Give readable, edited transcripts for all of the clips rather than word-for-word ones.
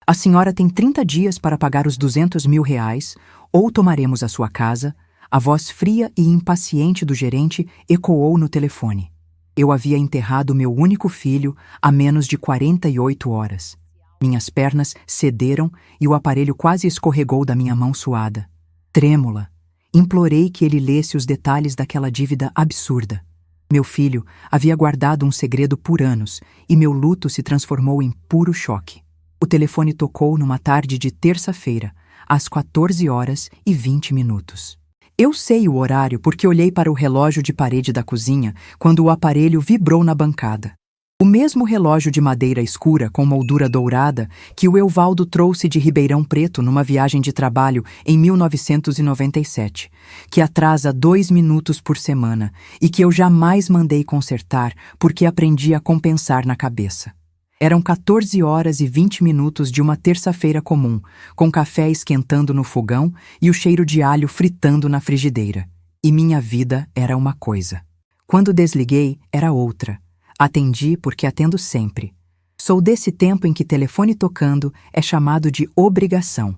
A senhora tem 30 dias para pagar os R$ 200.000, ou tomaremos a sua casa. A voz fria e impaciente do gerente ecoou no telefone. Eu havia enterrado meu único filho há menos de 48 horas. Minhas pernas cederam e o aparelho quase escorregou da minha mão suada. Trêmula, implorei que ele lesse os detalhes daquela dívida absurda. Meu filho havia guardado um segredo por anos e meu luto se transformou em puro choque. O telefone tocou numa tarde de terça-feira, às 14h20. Eu sei o horário porque olhei para o relógio de parede da cozinha quando o aparelho vibrou na bancada. O mesmo relógio de madeira escura com moldura dourada que o Evaldo trouxe de Ribeirão Preto numa viagem de trabalho em 1997, que atrasa 2 minutos por semana e que eu jamais mandei consertar porque aprendi a compensar na cabeça. Eram 14h20 de uma terça-feira comum, com café esquentando no fogão e o cheiro de alho fritando na frigideira. E minha vida era uma coisa. Quando desliguei, era outra. Atendi porque atendo sempre. Sou desse tempo em que telefone tocando é chamado de obrigação.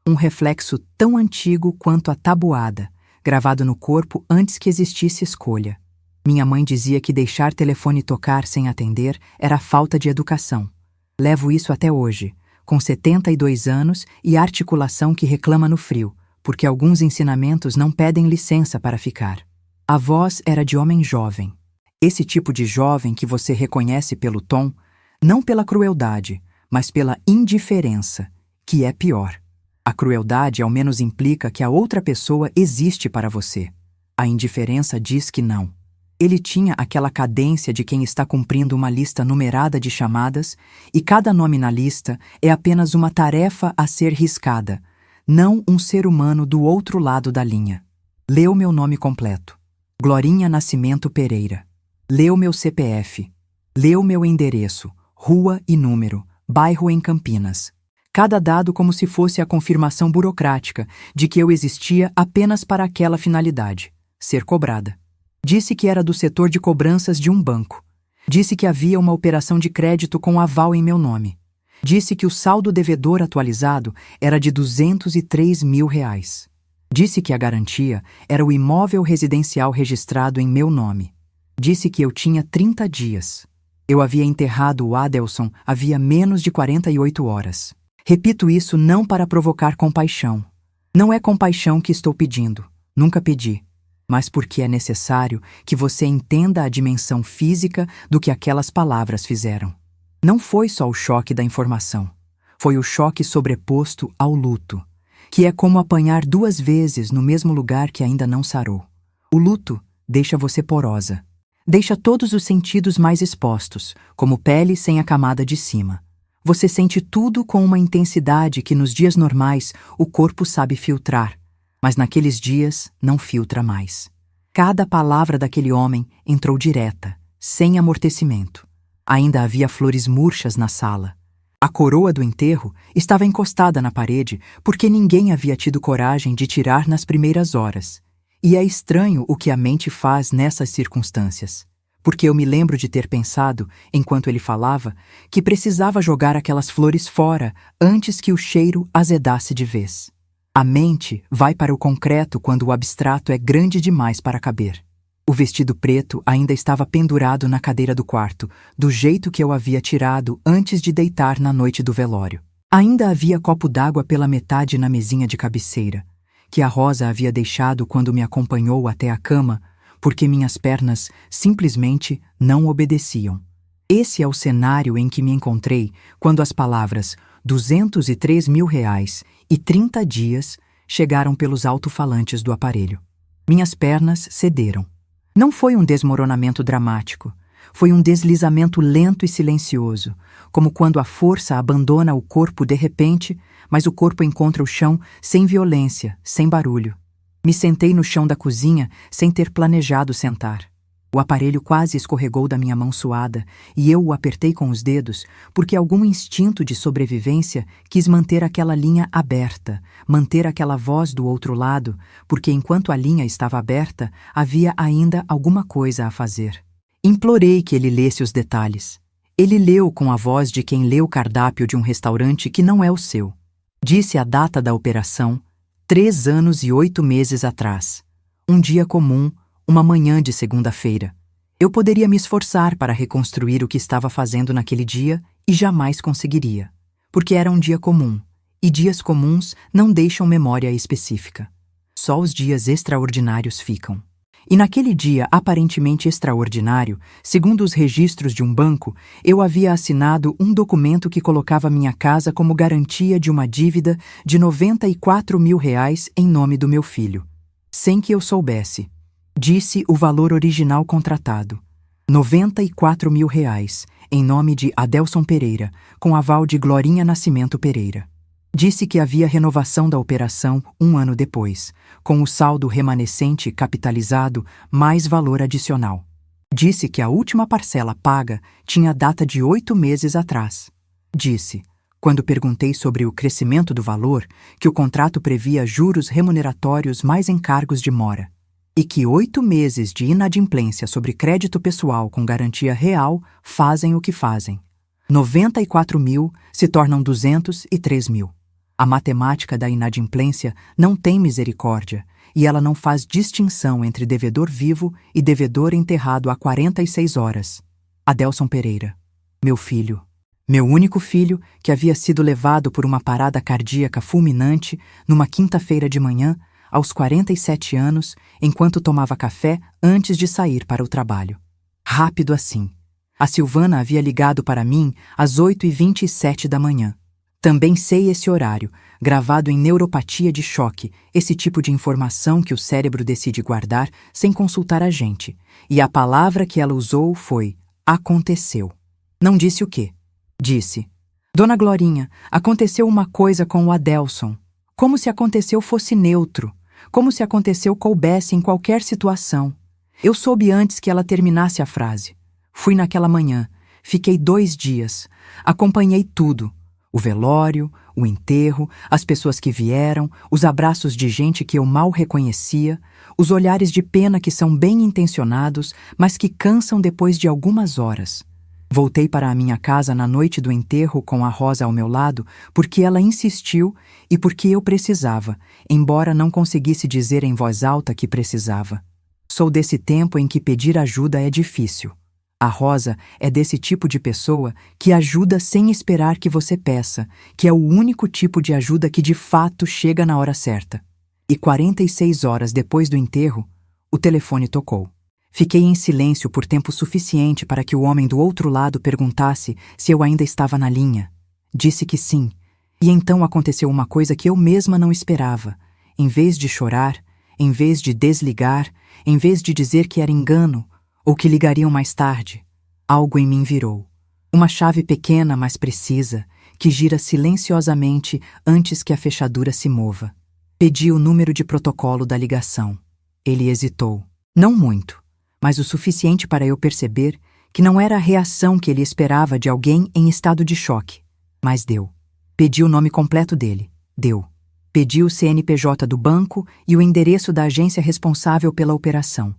Um reflexo tão antigo quanto a tabuada, gravado no corpo antes que existisse escolha. Minha mãe dizia que deixar telefone tocar sem atender era falta de educação. Levo isso até hoje, com 72 anos e articulação que reclama no frio, porque alguns ensinamentos não pedem licença para ficar. A voz era de homem jovem. Esse tipo de jovem que você reconhece pelo tom, não pela crueldade, mas pela indiferença, que é pior. A crueldade ao menos implica que a outra pessoa existe para você. A indiferença diz que não. Ele tinha aquela cadência de quem está cumprindo uma lista numerada de chamadas e cada nome na lista é apenas uma tarefa a ser riscada, não um ser humano do outro lado da linha. Leu meu nome completo. Glorinha Nascimento Pereira. Leu meu CPF. Leu meu endereço, rua e número, bairro em Campinas. Cada dado como se fosse a confirmação burocrática de que eu existia apenas para aquela finalidade, ser cobrada. Disse que era do setor de cobranças de um banco. Disse que havia uma operação de crédito com aval em meu nome. Disse que o saldo devedor atualizado era de R$ 203.000. Disse que a garantia era o imóvel residencial registrado em meu nome. Disse que eu tinha 30 dias. Eu havia enterrado o Adelson havia menos de 48 horas. Repito isso não para provocar compaixão. Não é compaixão que estou pedindo. Nunca pedi. Mas porque é necessário que você entenda a dimensão física do que aquelas palavras fizeram. Não foi só o choque da informação. Foi o choque sobreposto ao luto, que é como apanhar 2 vezes no mesmo lugar que ainda não sarou. O luto deixa você porosa. Deixa todos os sentidos mais expostos, como pele sem a camada de cima. Você sente tudo com uma intensidade que nos dias normais o corpo sabe filtrar, mas naqueles dias não filtra mais. Cada palavra daquele homem entrou direta, sem amortecimento. Ainda havia flores murchas na sala. A coroa do enterro estava encostada na parede porque ninguém havia tido coragem de tirar nas primeiras horas. E é estranho o que a mente faz nessas circunstâncias, porque eu me lembro de ter pensado, enquanto ele falava, que precisava jogar aquelas flores fora antes que o cheiro azedasse de vez. A mente vai para o concreto quando o abstrato é grande demais para caber. O vestido preto ainda estava pendurado na cadeira do quarto, do jeito que eu havia tirado antes de deitar na noite do velório. Ainda havia copo d'água pela metade na mesinha de cabeceira, que a Rosa havia deixado quando me acompanhou até a cama, porque minhas pernas simplesmente não obedeciam. Esse é o cenário em que me encontrei quando as palavras R$ 203.000 e 30 dias chegaram pelos alto-falantes do aparelho. Minhas pernas cederam. Não foi um desmoronamento dramático. Foi um deslizamento lento e silencioso, como quando a força abandona o corpo de repente, mas o corpo encontra o chão sem violência, sem barulho. Me sentei no chão da cozinha sem ter planejado sentar. O aparelho quase escorregou da minha mão suada e eu o apertei com os dedos porque algum instinto de sobrevivência quis manter aquela linha aberta, manter aquela voz do outro lado, porque enquanto a linha estava aberta, havia ainda alguma coisa a fazer. Implorei que ele lesse os detalhes. Ele leu com a voz de quem lê o cardápio de um restaurante que não é o seu. Disse a data da operação, 3 anos e 8 meses atrás. Um dia comum, uma manhã de segunda-feira. Eu poderia me esforçar para reconstruir o que estava fazendo naquele dia e jamais conseguiria. Porque era um dia comum, e dias comuns não deixam memória específica. Só os dias extraordinários ficam. E naquele dia aparentemente extraordinário, segundo os registros de um banco, eu havia assinado um documento que colocava minha casa como garantia de uma dívida de R$ 94 mil em nome do meu filho. Sem que eu soubesse. Disse o valor original contratado. R$ 94 mil, em nome de Adelson Pereira, com aval de Glorinha Nascimento Pereira. Disse que havia renovação da operação 1 ano depois, com o saldo remanescente capitalizado mais valor adicional. Disse que a última parcela paga tinha data de 8 meses atrás. Disse, quando perguntei sobre o crescimento do valor, que o contrato previa juros remuneratórios mais encargos de mora, e que 8 meses de inadimplência sobre crédito pessoal com garantia real fazem o que fazem. 94 mil se tornam 203 mil. A matemática da inadimplência não tem misericórdia e ela não faz distinção entre devedor vivo e devedor enterrado há 46 horas. Adelson Pereira, meu filho, meu único filho que havia sido levado por uma parada cardíaca fulminante numa quinta-feira de manhã, aos 47 anos, enquanto tomava café antes de sair para o trabalho. Rápido assim. A Silvana havia ligado para mim às 8h27 da manhã. Também sei esse horário, gravado em neuropatia de choque, esse tipo de informação que o cérebro decide guardar sem consultar a gente. E a palavra que ela usou foi aconteceu. Não disse o quê? Disse: Dona Glorinha, aconteceu uma coisa com o Adelson. Como se aconteceu fosse neutro. Como se aconteceu coubesse em qualquer situação. Eu soube antes que ela terminasse a frase. Fui naquela manhã. Fiquei 2 dias. Acompanhei tudo. O velório, o enterro, as pessoas que vieram, os abraços de gente que eu mal reconhecia, os olhares de pena que são bem intencionados, mas que cansam depois de algumas horas. Voltei para a minha casa na noite do enterro com a Rosa ao meu lado porque ela insistiu e porque eu precisava, embora não conseguisse dizer em voz alta que precisava. Sou desse tempo em que pedir ajuda é difícil. A Rosa é desse tipo de pessoa que ajuda sem esperar que você peça, que é o único tipo de ajuda que de fato chega na hora certa. E 46 horas depois do enterro, o telefone tocou. Fiquei em silêncio por tempo suficiente para que o homem do outro lado perguntasse se eu ainda estava na linha. Disse que sim, e então aconteceu uma coisa que eu mesma não esperava. Em vez de chorar, em vez de desligar, em vez de dizer que era engano, ou que ligariam mais tarde, algo em mim virou. Uma chave pequena, mas precisa, que gira silenciosamente antes que a fechadura se mova. Pedi o número de protocolo da ligação. Ele hesitou. Não muito, mas o suficiente para eu perceber que não era a reação que ele esperava de alguém em estado de choque. Mas deu. Pedi o nome completo dele. Deu. Pedi o CNPJ do banco e o endereço da agência responsável pela operação.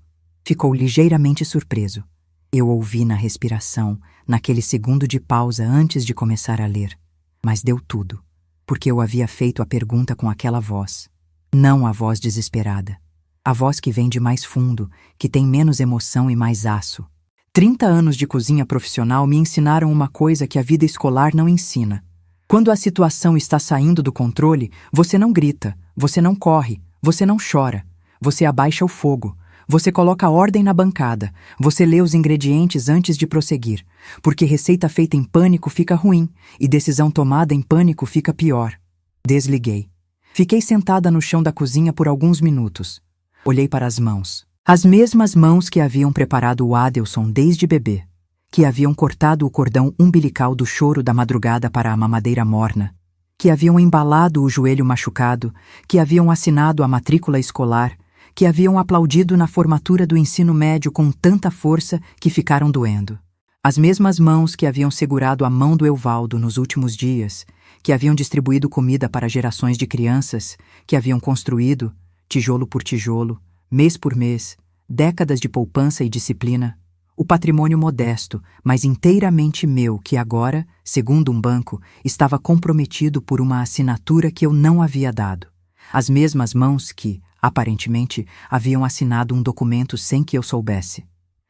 Ficou ligeiramente surpreso. Eu ouvi na respiração, naquele segundo de pausa antes de começar a ler. Mas deu tudo, porque eu havia feito a pergunta com aquela voz. Não a voz desesperada. A voz que vem de mais fundo, que tem menos emoção e mais aço. 30 anos de cozinha profissional me ensinaram uma coisa que a vida escolar não ensina. Quando a situação está saindo do controle, você não grita, você não corre, você não chora. Você abaixa o fogo. Você coloca ordem na bancada, você lê os ingredientes antes de prosseguir, porque receita feita em pânico fica ruim e decisão tomada em pânico fica pior. Desliguei. Fiquei sentada no chão da cozinha por alguns minutos. Olhei para as mãos. As mesmas mãos que haviam preparado o Adelson desde bebê, que haviam cortado o cordão umbilical do choro da madrugada para a mamadeira morna, que haviam embalado o joelho machucado, que haviam assinado a matrícula escolar, que haviam aplaudido na formatura do ensino médio com tanta força que ficaram doendo. As mesmas mãos que haviam segurado a mão do Evaldo nos últimos dias, que haviam distribuído comida para gerações de crianças, que haviam construído, tijolo por tijolo, mês por mês, décadas de poupança e disciplina, O patrimônio modesto, mas inteiramente meu, que agora, segundo um banco, estava comprometido por uma assinatura que eu não havia dado. As mesmas mãos que, aparentemente, haviam assinado um documento sem que eu soubesse.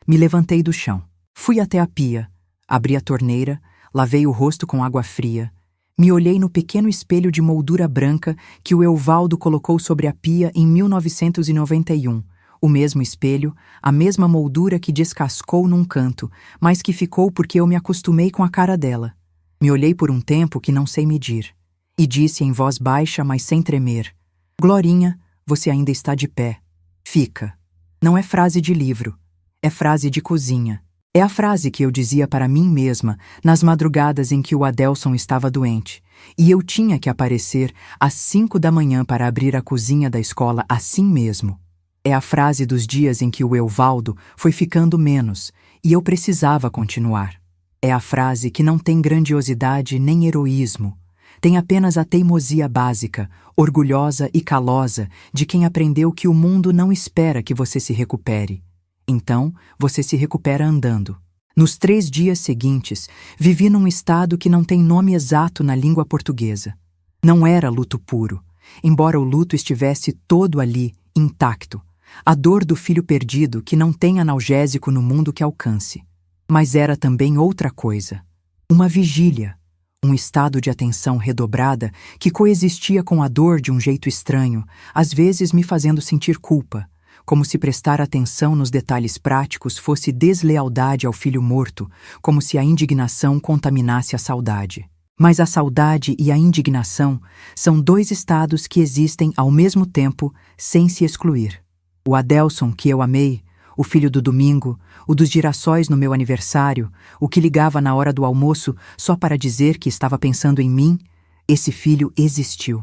Me levantei do chão. Fui até a pia, abri a torneira, lavei o rosto com água fria, me olhei no pequeno espelho de moldura branca que o Evaldo colocou sobre a pia em 1991. O mesmo espelho, a mesma moldura que descascou num canto, mas que ficou porque eu me acostumei com a cara dela. Me olhei por um tempo que não sei medir, e disse em voz baixa, mas sem tremer: Glorinha, você ainda está de pé. Fica. Não é frase de livro, é frase de cozinha. É a frase que eu dizia para mim mesma nas madrugadas em que o Adelson estava doente, e eu tinha que aparecer às 5 da manhã para abrir a cozinha da escola assim mesmo. É a frase dos dias em que o Evaldo foi ficando menos e eu precisava continuar. É a frase que não tem grandiosidade nem heroísmo. Tem apenas a teimosia básica, orgulhosa e calosa de quem aprendeu que o mundo não espera que você se recupere. Então, você se recupera andando. Nos 3 dias seguintes, vivi num estado que não tem nome exato na língua portuguesa. Não era luto puro, embora o luto estivesse todo ali, intacto. A dor do filho perdido que não tem analgésico no mundo que alcance. Mas era também outra coisa. Uma vigília, um estado de atenção redobrada que coexistia com a dor de um jeito estranho, às vezes me fazendo sentir culpa, como se prestar atenção nos detalhes práticos fosse deslealdade ao filho morto, como se a indignação contaminasse a saudade. Mas a saudade e a indignação são 2 estados que existem ao mesmo tempo, sem se excluir. O Adelson que eu amei, o filho do domingo, o dos girassóis no meu aniversário, o que ligava na hora do almoço só para dizer que estava pensando em mim, esse filho existiu.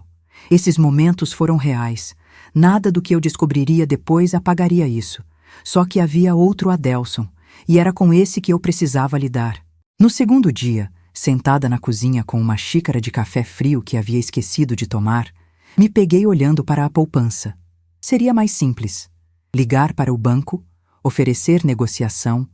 Esses momentos foram reais. Nada do que eu descobriria depois apagaria isso. Só que havia outro Adelson, e era com esse que eu precisava lidar. No segundo dia, sentada na cozinha com uma xícara de café frio que havia esquecido de tomar, me peguei olhando para a poupança. Seria mais simples. Ligar para o banco, oferecer negociação,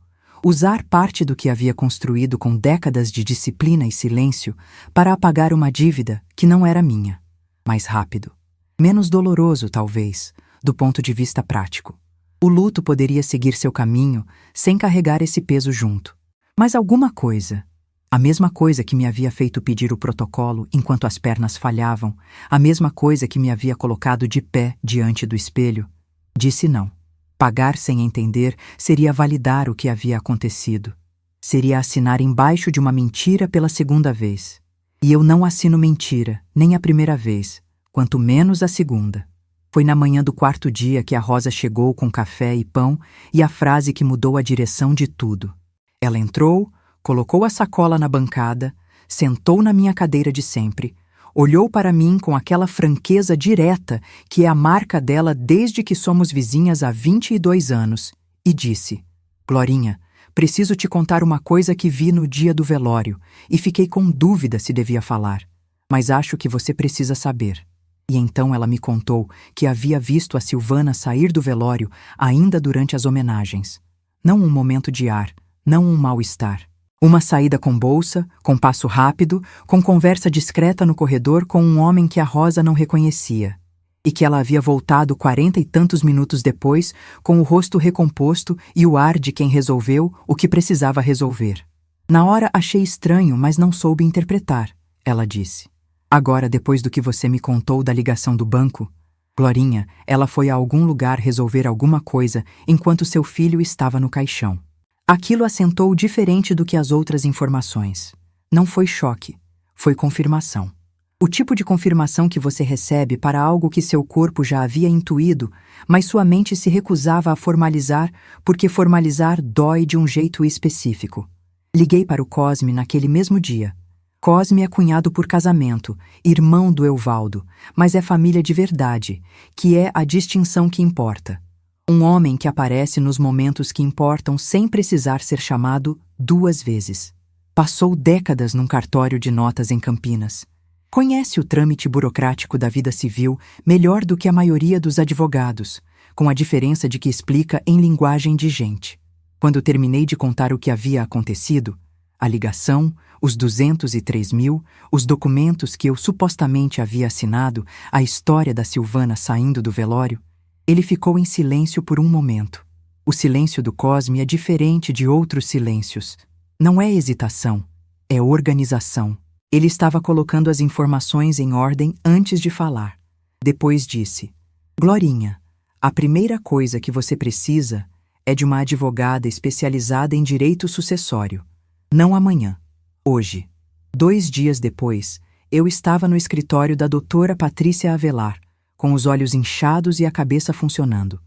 usar parte do que havia construído com décadas de disciplina e silêncio para apagar uma dívida que não era minha. Mais rápido. Menos doloroso, talvez, do ponto de vista prático. O luto poderia seguir seu caminho sem carregar esse peso junto. Mas alguma coisa, a mesma coisa que me havia feito pedir o protocolo enquanto as pernas falhavam, a mesma coisa que me havia colocado de pé diante do espelho, disse não. Pagar sem entender seria validar o que havia acontecido. Seria assinar embaixo de uma mentira pela segunda vez. E eu não assino mentira, nem a primeira vez, quanto menos a segunda. Foi na manhã do 4º dia que a Rosa chegou com café e pão e a frase que mudou a direção de tudo. Ela entrou, colocou a sacola na bancada, sentou na minha cadeira de sempre, olhou para mim com aquela franqueza direta que é a marca dela desde que somos vizinhas há 22 anos, e disse: Glorinha, preciso te contar uma coisa que vi no dia do velório, e fiquei com dúvida se devia falar, mas acho que você precisa saber. E então ela me contou que havia visto a Silvana sair do velório ainda durante as homenagens. Não um momento de ar, não um mal-estar. Uma saída com bolsa, com passo rápido, com conversa discreta no corredor com um homem que a Rosa não reconhecia. E que ela havia voltado 40 e tantos minutos depois, com o rosto recomposto e o ar de quem resolveu o que precisava resolver. Na hora achei estranho, mas não soube interpretar, ela disse. Agora, depois do que você me contou da ligação do banco, Glorinha, ela foi a algum lugar resolver alguma coisa enquanto seu filho estava no caixão. Aquilo assentou diferente do que as outras informações. Não foi choque, foi confirmação. O tipo de confirmação que você recebe para algo que seu corpo já havia intuído, mas sua mente se recusava a formalizar porque formalizar dói de um jeito específico. Liguei para o Cosme naquele mesmo dia. Cosme é cunhado por casamento, irmão do Evaldo, mas é família de verdade, que é a distinção que importa. Um homem que aparece nos momentos que importam sem precisar ser chamado 2 vezes. Passou décadas num cartório de notas em Campinas. Conhece o trâmite burocrático da vida civil melhor do que a maioria dos advogados, com a diferença de que explica em linguagem de gente. Quando terminei de contar o que havia acontecido, a ligação, os 203 mil, os documentos que eu supostamente havia assinado, a história da Silvana saindo do velório, ele ficou em silêncio por um momento. O silêncio do Cosme é diferente de outros silêncios. Não é hesitação, é organização. Ele estava colocando as informações em ordem antes de falar. Depois disse: Glorinha, a primeira coisa que você precisa é de uma advogada especializada em direito sucessório. Não amanhã, hoje. 2 dias depois, eu estava no escritório da doutora Patrícia Avelar, com os olhos inchados e a cabeça funcionando.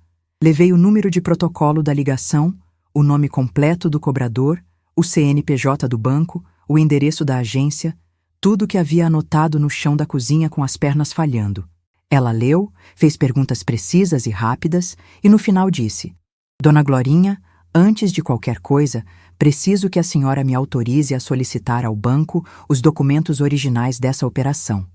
Levei o número de protocolo da ligação, o nome completo do cobrador, o CNPJ do banco, o endereço da agência, tudo que havia anotado no chão da cozinha com as pernas falhando. Ela leu, fez perguntas precisas e rápidas e no final disse: Dona Glorinha, antes de qualquer coisa, preciso que a senhora me autorize a solicitar ao banco os documentos originais dessa operação,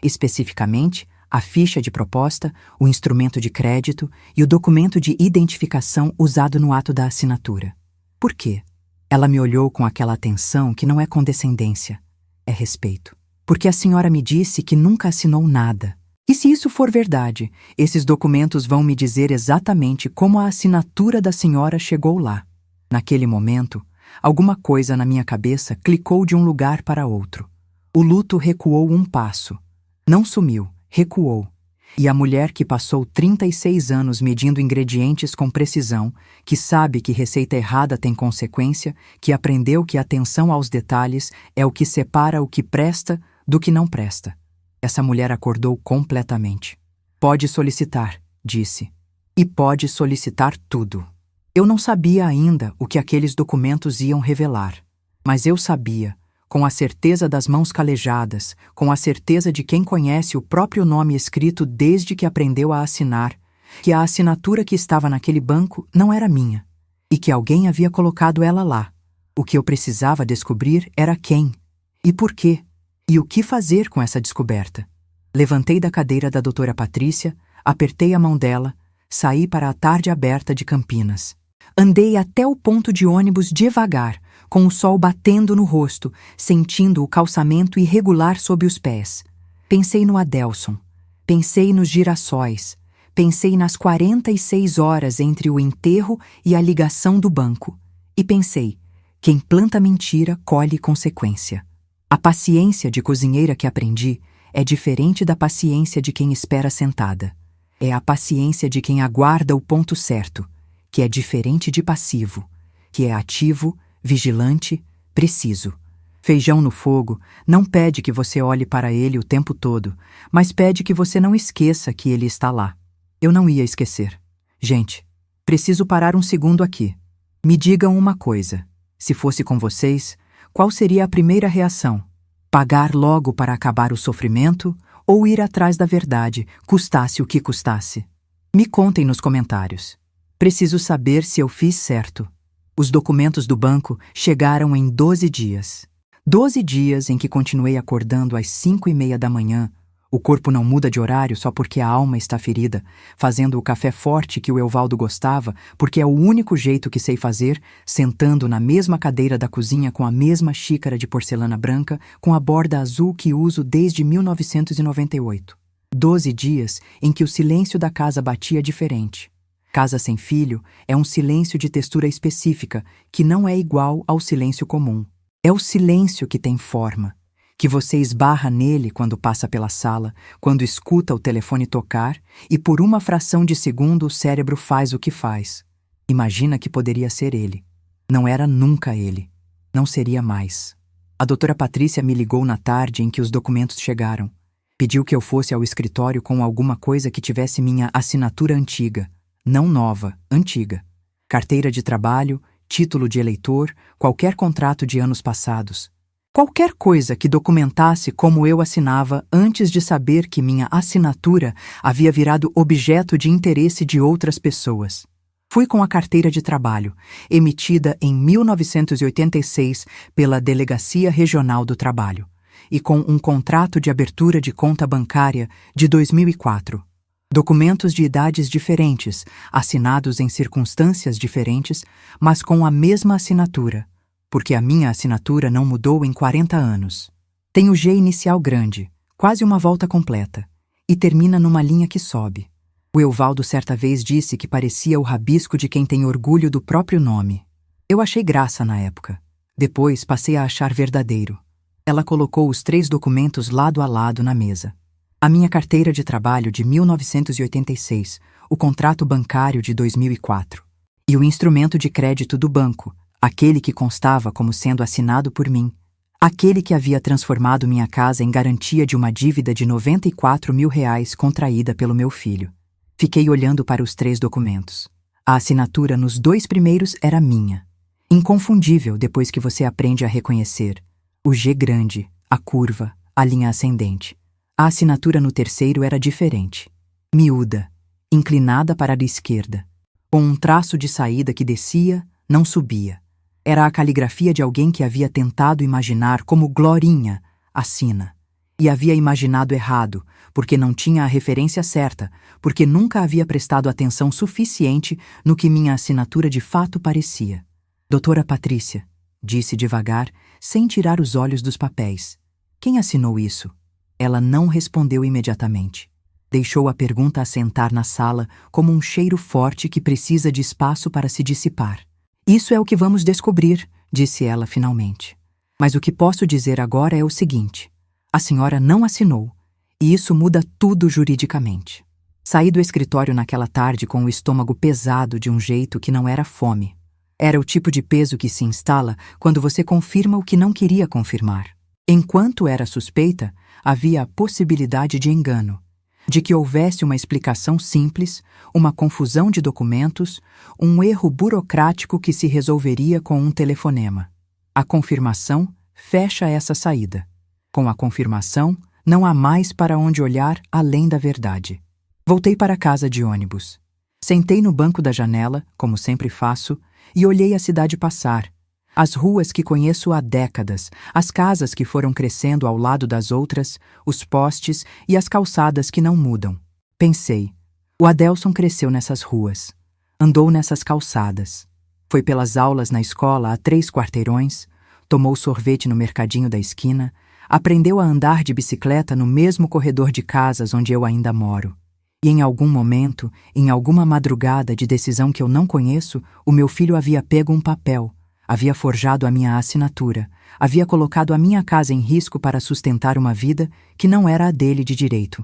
especificamente a ficha de proposta, o instrumento de crédito e o documento de identificação usado no ato da assinatura. Por quê? Ela me olhou com aquela atenção que não é condescendência, é respeito. Porque a senhora me disse que nunca assinou nada. E se isso for verdade, esses documentos vão me dizer exatamente como a assinatura da senhora chegou lá. Naquele momento, alguma coisa na minha cabeça clicou de um lugar para outro. O luto recuou um passo. Não sumiu, recuou. E a mulher que passou 36 anos medindo ingredientes com precisão, que sabe que receita errada tem consequência, que aprendeu que a atenção aos detalhes é o que separa o que presta do que não presta. Essa mulher acordou completamente. Pode solicitar, disse. E pode solicitar tudo. Eu não sabia ainda o que aqueles documentos iam revelar, mas eu sabia, com a certeza das mãos calejadas, com a certeza de quem conhece o próprio nome escrito desde que aprendeu a assinar, que a assinatura que estava naquele banco não era minha, e que alguém havia colocado ela lá. O que eu precisava descobrir era quem, e por quê, e o que fazer com essa descoberta. Levantei da cadeira da doutora Patrícia, apertei a mão dela, saí para a tarde aberta de Campinas. Andei até o ponto de ônibus devagar, com o sol batendo no rosto, sentindo o calçamento irregular sob os pés. Pensei no Adelson, pensei nos girassóis, pensei nas 46 horas entre o enterro e a ligação do banco. E pensei, quem planta mentira colhe consequência. A paciência de cozinheira que aprendi é diferente da paciência de quem espera sentada. É a paciência de quem aguarda o ponto certo, que é diferente de passivo, que é ativo, vigilante, preciso. Feijão no fogo não pede que você olhe para ele o tempo todo, mas pede que você não esqueça que ele está lá. Eu não ia esquecer. Gente, preciso parar um segundo aqui. Me digam uma coisa. Se fosse com vocês, qual seria a primeira reação? Pagar logo para acabar o sofrimento ou ir atrás da verdade, custasse o que custasse? Me contem nos comentários. Preciso saber se eu fiz certo. Os documentos do banco chegaram em 12 dias. 12 dias em que continuei acordando às 5:30 da manhã. O corpo não muda de horário só porque a alma está ferida, fazendo o café forte que o Evaldo gostava, porque é o único jeito que sei fazer, sentando na mesma cadeira da cozinha com a mesma xícara de porcelana branca, com a borda azul que uso desde 1998. 12 dias em que o silêncio da casa batia diferente. Casa sem filho é um silêncio de textura específica que não é igual ao silêncio comum. É o silêncio que tem forma, que você esbarra nele quando passa pela sala, quando escuta o telefone tocar e por uma fração de segundo o cérebro faz o que faz. Imagina que poderia ser ele. Não era nunca ele. Não seria mais. A doutora Patrícia me ligou na tarde em que os documentos chegaram. Pediu que eu fosse ao escritório com alguma coisa que tivesse minha assinatura antiga. Não nova, antiga. Carteira de trabalho, título de eleitor, qualquer contrato de anos passados. Qualquer coisa que documentasse como eu assinava antes de saber que minha assinatura havia virado objeto de interesse de outras pessoas. Fui com a carteira de trabalho, emitida em 1986 pela Delegacia Regional do Trabalho, e com um contrato de abertura de conta bancária de 2004. Documentos de idades diferentes, assinados em circunstâncias diferentes, mas com a mesma assinatura, porque a minha assinatura não mudou em 40 anos. Tem o G inicial grande, quase uma volta completa, e termina numa linha que sobe. O Evaldo certa vez disse que parecia o rabisco de quem tem orgulho do próprio nome. Eu achei graça na época. Depois passei a achar verdadeiro. Ela colocou os 3 documentos lado a lado na mesa. A minha carteira de trabalho de 1986, o contrato bancário de 2004 e o instrumento de crédito do banco, aquele que constava como sendo assinado por mim, aquele que havia transformado minha casa em garantia de uma dívida de R$ 94 mil contraída pelo meu filho. Fiquei olhando para os 3 documentos. A assinatura nos 2 primeiros era minha. Inconfundível depois que você aprende a reconhecer. O G grande, a curva, a linha ascendente. A assinatura no terceiro era diferente. Miúda, inclinada para a esquerda, com um traço de saída que descia, não subia. Era a caligrafia de alguém que havia tentado imaginar como Glorinha assina. E havia imaginado errado, porque não tinha a referência certa, porque nunca havia prestado atenção suficiente no que minha assinatura de fato parecia. Doutora Patrícia, disse devagar, sem tirar os olhos dos papéis. Quem assinou isso? Ela não respondeu imediatamente. Deixou a pergunta assentar na sala como um cheiro forte que precisa de espaço para se dissipar. Isso é o que vamos descobrir, disse ela finalmente. Mas o que posso dizer agora é o seguinte. A senhora não assinou, e isso muda tudo juridicamente. Saí do escritório naquela tarde com o estômago pesado de um jeito que não era fome. Era o tipo de peso que se instala quando você confirma o que não queria confirmar. Enquanto era suspeita, havia a possibilidade de engano, de que houvesse uma explicação simples, uma confusão de documentos, um erro burocrático que se resolveria com um telefonema. A confirmação fecha essa saída. Com a confirmação, não há mais para onde olhar além da verdade. Voltei para casa de ônibus. Sentei no banco da janela, como sempre faço, e olhei a cidade passar. As ruas que conheço há décadas, as casas que foram crescendo ao lado das outras, os postes e as calçadas que não mudam. Pensei, o Adelson cresceu nessas ruas, andou nessas calçadas, foi pelas aulas na escola a 3 quarteirões, tomou sorvete no mercadinho da esquina, aprendeu a andar de bicicleta no mesmo corredor de casas onde eu ainda moro. E em algum momento, em alguma madrugada de decisão que eu não conheço, o meu filho havia pego um papel, havia forjado a minha assinatura, havia colocado a minha casa em risco para sustentar uma vida que não era a dele de direito.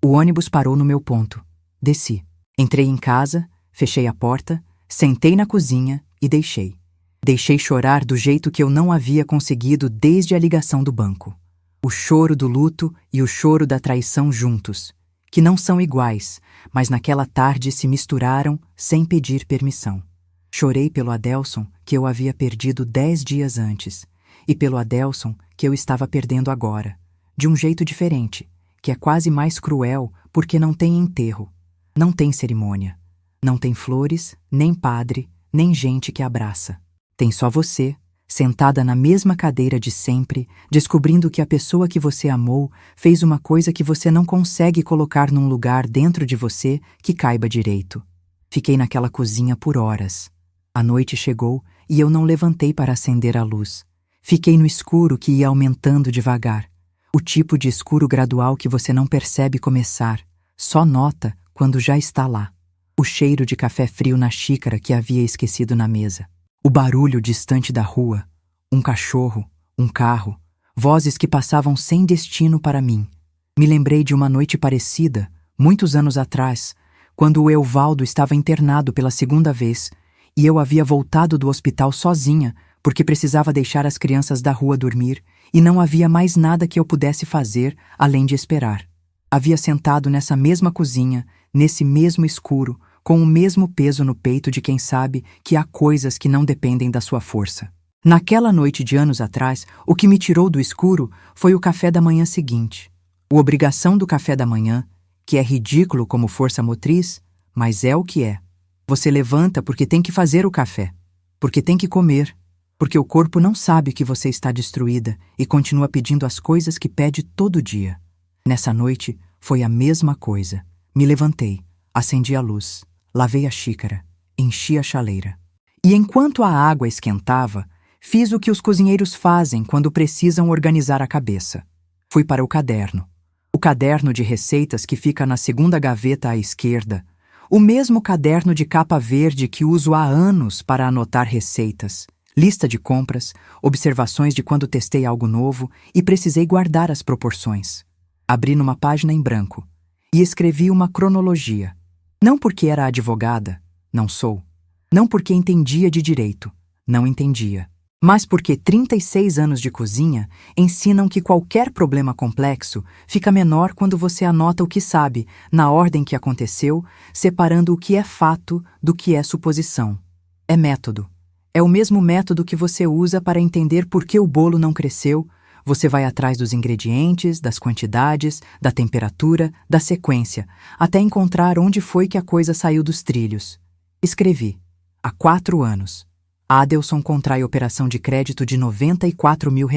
O ônibus parou no meu ponto. Desci. Entrei em casa, fechei a porta, sentei na cozinha e deixei. Deixei chorar do jeito que eu não havia conseguido desde a ligação do banco. O choro do luto e o choro da traição juntos, que não são iguais, mas naquela tarde se misturaram sem pedir permissão. Chorei pelo Adelson que eu havia perdido 10 dias antes, e pelo Adelson que eu estava perdendo agora, de um jeito diferente, que é quase mais cruel porque não tem enterro, não tem cerimônia, não tem flores, nem padre, nem gente que abraça. Tem só você, sentada na mesma cadeira de sempre, descobrindo que a pessoa que você amou fez uma coisa que você não consegue colocar num lugar dentro de você que caiba direito. Fiquei naquela cozinha por horas. A noite chegou e eu não levantei para acender a luz. Fiquei no escuro que ia aumentando devagar. O tipo de escuro gradual que você não percebe começar, só nota quando já está lá. O cheiro de café frio na xícara que havia esquecido na mesa. O barulho distante da rua, um cachorro, um carro, vozes que passavam sem destino para mim. Me lembrei de uma noite parecida, muitos anos atrás, quando o Evaldo estava internado pela 2ª vez e eu havia voltado do hospital sozinha porque precisava deixar as crianças da rua dormir e não havia mais nada que eu pudesse fazer além de esperar. Havia sentado nessa mesma cozinha, nesse mesmo escuro, com o mesmo peso no peito de quem sabe que há coisas que não dependem da sua força. Naquela noite de anos atrás, o que me tirou do escuro foi o café da manhã seguinte. A obrigação do café da manhã, que é ridículo como força motriz, mas é o que é. Você levanta porque tem que fazer o café, porque tem que comer, porque o corpo não sabe que você está destruída e continua pedindo as coisas que pede todo dia. Nessa noite, foi a mesma coisa. Me levantei, acendi a luz, lavei a xícara, enchi a chaleira. E enquanto a água esquentava, fiz o que os cozinheiros fazem quando precisam organizar a cabeça. Fui para o caderno. O caderno de receitas que fica na segunda gaveta à esquerda. O mesmo caderno de capa verde que uso há anos para anotar receitas, lista de compras, observações de quando testei algo novo e precisei guardar as proporções. Abri numa página em branco e escrevi uma cronologia. Não porque era advogada, não sou. Não porque entendia de direito, não entendia. Mas porque 36 anos de cozinha ensinam que qualquer problema complexo fica menor quando você anota o que sabe, na ordem que aconteceu, separando o que é fato do que é suposição. É método. É o mesmo método que você usa para entender por que o bolo não cresceu. Você vai atrás dos ingredientes, das quantidades, da temperatura, da sequência, até encontrar onde foi que a coisa saiu dos trilhos. Escrevi. Há 4 anos. Adelson contrai operação de crédito de R$94 mil.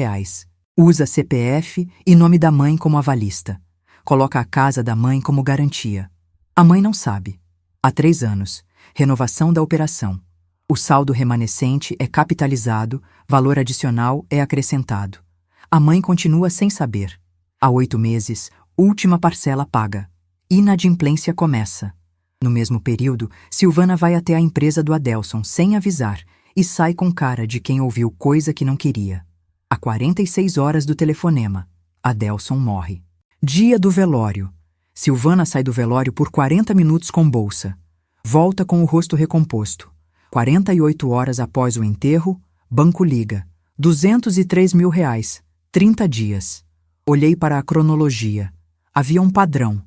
Usa CPF e nome da mãe como avalista. Coloca a casa da mãe como garantia. A mãe não sabe. Há 3 anos. Renovação da operação. O saldo remanescente é capitalizado, valor adicional é acrescentado. A mãe continua sem saber. Há 8 meses, última parcela paga. Inadimplência começa. No mesmo período, Silvana vai até a empresa do Adelson sem avisar e sai com cara de quem ouviu coisa que não queria. Há 46 horas do telefonema. Adelson morre. Dia do velório. Silvana sai do velório por 40 minutos com bolsa. Volta com o rosto recomposto. 48 horas após o enterro, banco liga. R$203 mil. 30 dias. Olhei para a cronologia. Havia um padrão.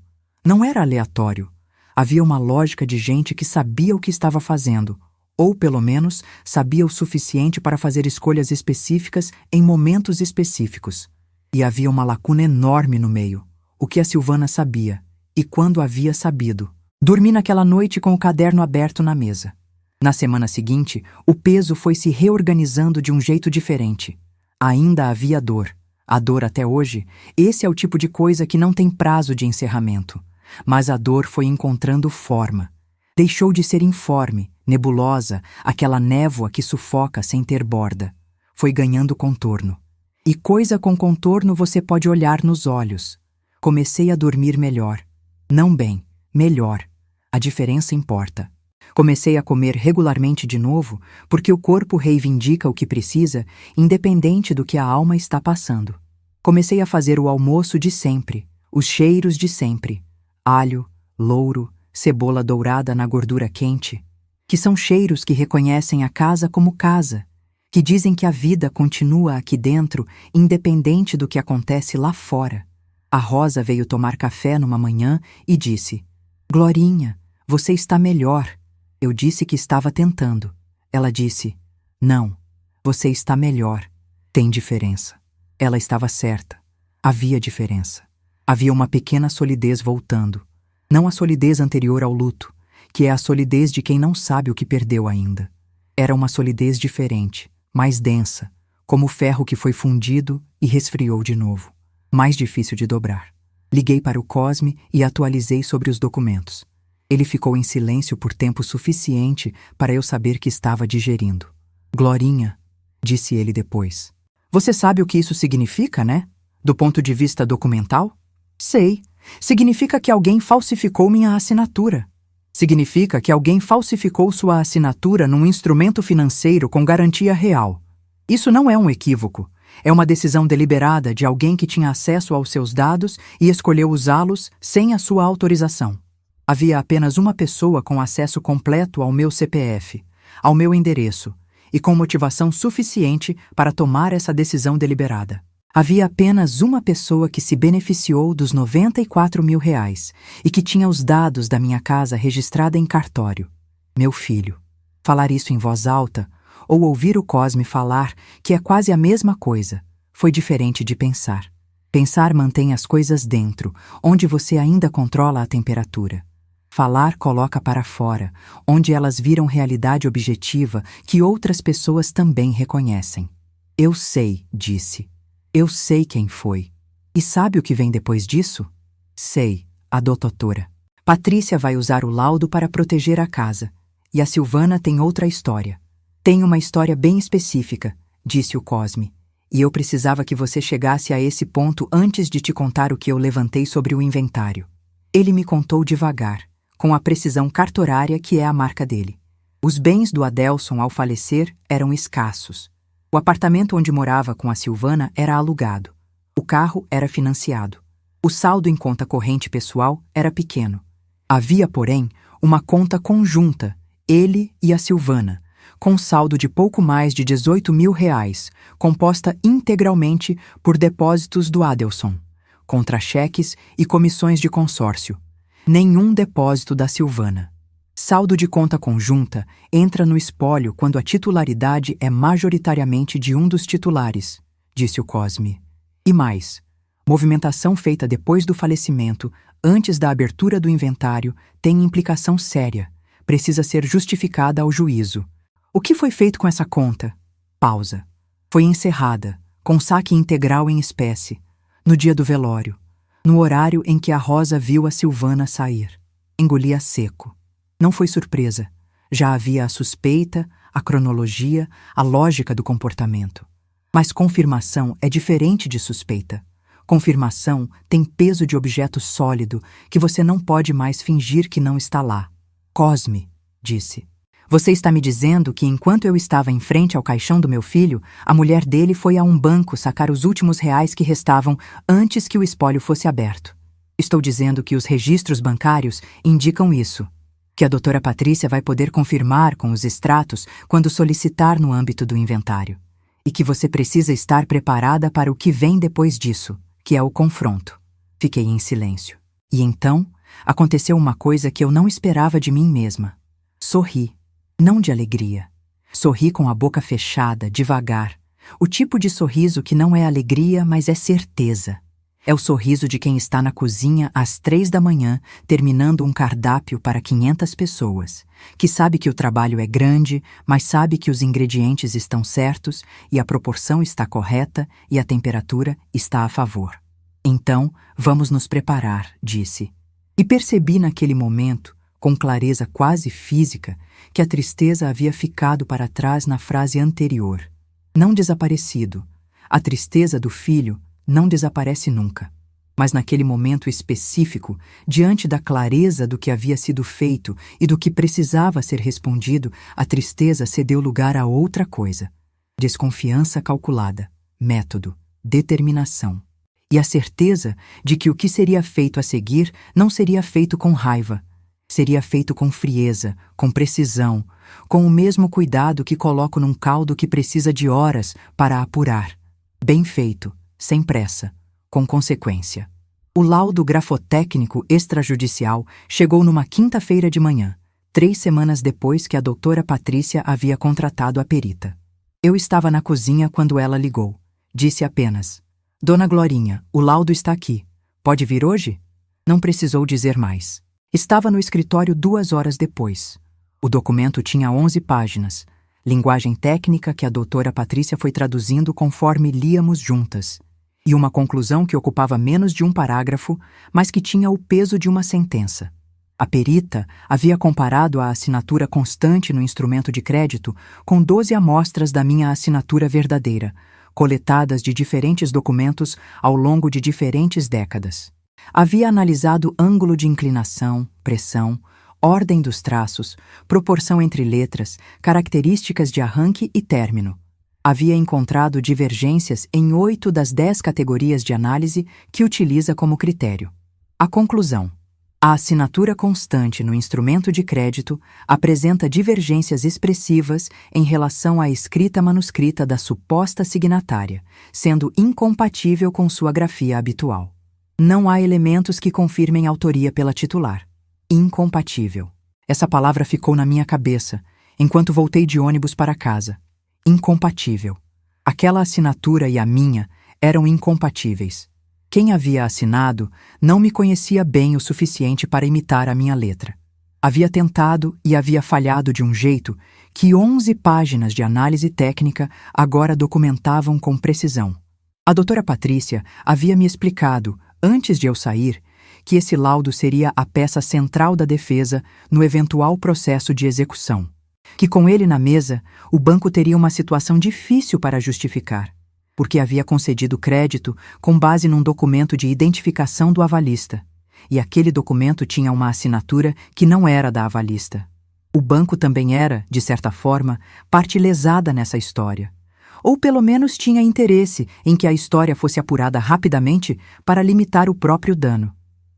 Não era aleatório. Havia uma lógica de gente que sabia o que estava fazendo, ou, pelo menos, sabia o suficiente para fazer escolhas específicas em momentos específicos. E havia uma lacuna enorme no meio. O que a Silvana sabia, e quando havia sabido. Dormi naquela noite com o caderno aberto na mesa. Na semana seguinte, o peso foi se reorganizando de um jeito diferente. Ainda havia dor. A dor até hoje, esse é o tipo de coisa que não tem prazo de encerramento. Mas a dor foi encontrando forma. Deixou de ser informe, nebulosa, aquela névoa que sufoca sem ter borda. Foi ganhando contorno. E coisa com contorno você pode olhar nos olhos. Comecei a dormir melhor. Não bem, melhor. A diferença importa. Comecei a comer regularmente de novo, porque o corpo reivindica o que precisa, independente do que a alma está passando. Comecei a fazer o almoço de sempre, os cheiros de sempre. Alho, louro, cebola dourada na gordura quente, que são cheiros que reconhecem a casa como casa, que dizem que a vida continua aqui dentro, independente do que acontece lá fora. A Rosa veio tomar café numa manhã e disse: "Glorinha, você está melhor." Eu disse que estava tentando. Ela disse: "Não, você está melhor. Tem diferença." Ela estava certa. Havia diferença. Havia uma pequena solidez voltando. Não a solidez anterior ao luto, que é a solidez de quem não sabe o que perdeu ainda. Era uma solidez diferente, mais densa, como o ferro que foi fundido e resfriou de novo. Mais difícil de dobrar. Liguei para o Cosme e atualizei sobre os documentos. Ele ficou em silêncio por tempo suficiente para eu saber que estava digerindo. "Glorinha", disse ele depois. "Você sabe o que isso significa, né? Do ponto de vista documental?" "Sei. Significa que alguém falsificou minha assinatura. Significa que alguém falsificou sua assinatura num instrumento financeiro com garantia real. Isso não é um equívoco. É uma decisão deliberada de alguém que tinha acesso aos seus dados e escolheu usá-los sem a sua autorização. Havia apenas uma pessoa com acesso completo ao meu CPF, ao meu endereço, e com motivação suficiente para tomar essa decisão deliberada. Havia apenas uma pessoa que se beneficiou dos R$94 mil e que tinha os dados da minha casa registrada em cartório. Meu filho. Falar isso em voz alta, ou ouvir o Cosme falar, que é quase a mesma coisa, foi diferente de pensar. Pensar mantém as coisas dentro, onde você ainda controla a temperatura. Falar coloca para fora, onde elas viram realidade objetiva que outras pessoas também reconhecem. "Eu sei", disse. "Eu sei quem foi. E sabe o que vem depois disso?" "Sei", a doutora. Patrícia vai usar o laudo para proteger a casa. E a Silvana tem outra história. Tem uma história bem específica, disse o Cosme. E eu precisava que você chegasse a esse ponto antes de te contar o que eu levantei sobre o inventário. Ele me contou devagar, com a precisão cartorária que é a marca dele. Os bens do Adelson ao falecer eram escassos. O apartamento onde morava com a Silvana era alugado. O carro era financiado. O saldo em conta corrente pessoal era pequeno. Havia, porém, uma conta conjunta, ele e a Silvana, com saldo de pouco mais de R$18.000, composta integralmente por depósitos do Adelson, contra-cheques e comissões de consórcio. Nenhum depósito da Silvana. Saldo de conta conjunta entra no espólio quando a titularidade é majoritariamente de um dos titulares, disse o Cosme. E mais, movimentação feita depois do falecimento, antes da abertura do inventário, tem implicação séria, precisa ser justificada ao juízo. O que foi feito com essa conta? Pausa. Foi encerrada, com saque integral em espécie, no dia do velório, no horário em que a Rosa viu a Silvana sair. Engolia seco. Não foi surpresa. Já havia a suspeita, a cronologia, a lógica do comportamento. Mas confirmação é diferente de suspeita. Confirmação tem peso de objeto sólido que você não pode mais fingir que não está lá. Cosme, disse. Você está me dizendo que enquanto eu estava em frente ao caixão do meu filho, a mulher dele foi a um banco sacar os últimos reais que restavam antes que o espólio fosse aberto. Estou dizendo que os registros bancários indicam isso, que a doutora Patrícia vai poder confirmar com os extratos quando solicitar no âmbito do inventário, e que você precisa estar preparada para o que vem depois disso, que é o confronto. Fiquei em silêncio. E então, aconteceu uma coisa que eu não esperava de mim mesma. Sorri. Não de alegria. Sorri com a boca fechada, devagar. O tipo de sorriso que não é alegria, mas é certeza. É o sorriso de quem está na cozinha às 3 da manhã, terminando um cardápio para 500 pessoas, que sabe que o trabalho é grande, mas sabe que os ingredientes estão certos e a proporção está correta e a temperatura está a favor. Então, vamos nos preparar, disse. E percebi naquele momento, com clareza quase física, que a tristeza havia ficado para trás na frase anterior. Não desaparecido. A tristeza do filho não desaparece nunca. Mas naquele momento específico, diante da clareza do que havia sido feito e do que precisava ser respondido, a tristeza cedeu lugar a outra coisa. Desconfiança calculada, método, determinação. E a certeza de que o que seria feito a seguir não seria feito com raiva. Seria feito com frieza, com precisão, com o mesmo cuidado que coloco num caldo que precisa de horas para apurar. Bem feito, sem pressa, com consequência. O laudo grafotécnico extrajudicial chegou numa quinta-feira de manhã, 3 semanas depois que a doutora Patrícia havia contratado a perita. Eu estava na cozinha quando ela ligou. Disse apenas: Dona Glorinha, o laudo está aqui. Pode vir hoje? Não precisou dizer mais. Estava no escritório 2 horas depois. O documento tinha 11 páginas, linguagem técnica que a doutora Patrícia foi traduzindo conforme líamos juntas, e uma conclusão que ocupava menos de um parágrafo, mas que tinha o peso de uma sentença. A perita havia comparado a assinatura constante no instrumento de crédito com 12 amostras da minha assinatura verdadeira, coletadas de diferentes documentos ao longo de diferentes décadas. Havia analisado ângulo de inclinação, pressão, ordem dos traços, proporção entre letras, características de arranque e término. Havia encontrado divergências em 8 das 10 categorias de análise que utiliza como critério. A conclusão: a assinatura constante no instrumento de crédito apresenta divergências expressivas em relação à escrita manuscrita da suposta signatária, sendo incompatível com sua grafia habitual. Não há elementos que confirmem autoria pela titular. Incompatível. Essa palavra ficou na minha cabeça, enquanto voltei de ônibus para casa. Incompatível. Aquela assinatura e a minha eram incompatíveis. Quem havia assinado não me conhecia bem o suficiente para imitar a minha letra. Havia tentado e havia falhado de um jeito que 11 páginas de análise técnica agora documentavam com precisão. A doutora Patrícia havia me explicado, antes de eu sair, que esse laudo seria a peça central da defesa no eventual processo de execução. Que com ele na mesa, o banco teria uma situação difícil para justificar, porque havia concedido crédito com base num documento de identificação do avalista, e aquele documento tinha uma assinatura que não era da avalista. O banco também era, de certa forma, parte lesada nessa história, ou pelo menos tinha interesse em que a história fosse apurada rapidamente para limitar o próprio dano.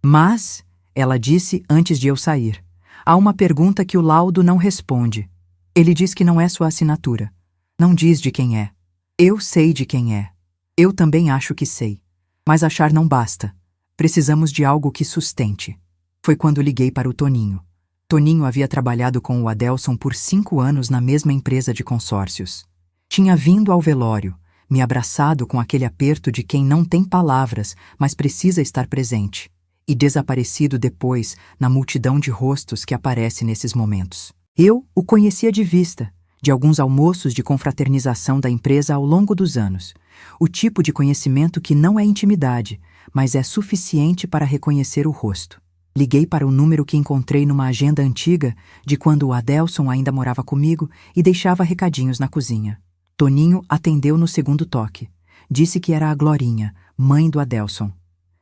Mas, ela disse antes de eu sair, há uma pergunta que o laudo não responde. Ele diz que não é sua assinatura. Não diz de quem é. Eu sei de quem é. Eu também acho que sei. Mas achar não basta. Precisamos de algo que sustente. Foi quando liguei para o Toninho. Toninho havia trabalhado com o Adelson por 5 anos na mesma empresa de consórcios. Tinha vindo ao velório, me abraçado com aquele aperto de quem não tem palavras, mas precisa estar presente, e desaparecido depois na multidão de rostos que aparece nesses momentos. Eu o conhecia de vista, de alguns almoços de confraternização da empresa ao longo dos anos. O tipo de conhecimento que não é intimidade, mas é suficiente para reconhecer o rosto. Liguei para o número que encontrei numa agenda antiga de quando o Adelson ainda morava comigo e deixava recadinhos na cozinha. Toninho atendeu no segundo toque. Disse que era a Glorinha, mãe do Adelson.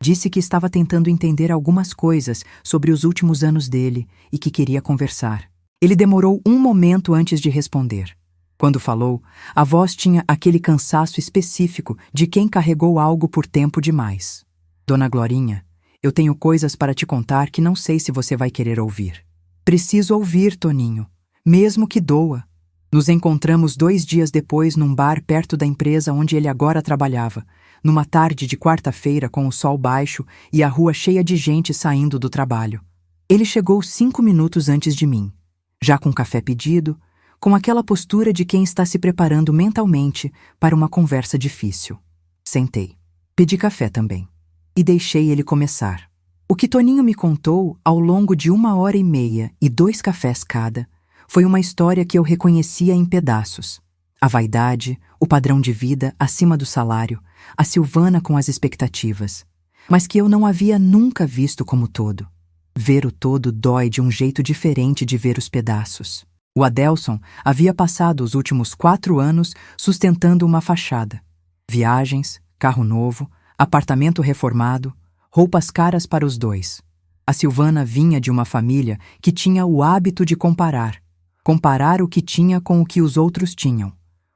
Disse que estava tentando entender algumas coisas sobre os últimos anos dele e que queria conversar. Ele demorou um momento antes de responder. Quando falou, a voz tinha aquele cansaço específico de quem carregou algo por tempo demais. Dona Glorinha, eu tenho coisas para te contar que não sei se você vai querer ouvir. Preciso ouvir, Toninho, mesmo que doa. Nos encontramos 2 dias depois num bar perto da empresa onde ele agora trabalhava, numa tarde de quarta-feira com o sol baixo e a rua cheia de gente saindo do trabalho. Ele chegou 5 minutos antes de mim, já com café pedido, com aquela postura de quem está se preparando mentalmente para uma conversa difícil. Sentei. Pedi café também. E deixei ele começar. O que Toninho me contou ao longo de 1h30 e 2 cafés cada, foi uma história que eu reconhecia em pedaços. A vaidade, o padrão de vida acima do salário, a Silvana com as expectativas. Mas que eu não havia nunca visto como todo. Ver o todo dói de um jeito diferente de ver os pedaços. O Adelson havia passado os últimos 4 anos sustentando uma fachada. Viagens, carro novo, apartamento reformado, roupas caras para os dois. A Silvana vinha de uma família que tinha o hábito de comparar o que tinha com o que os outros tinham,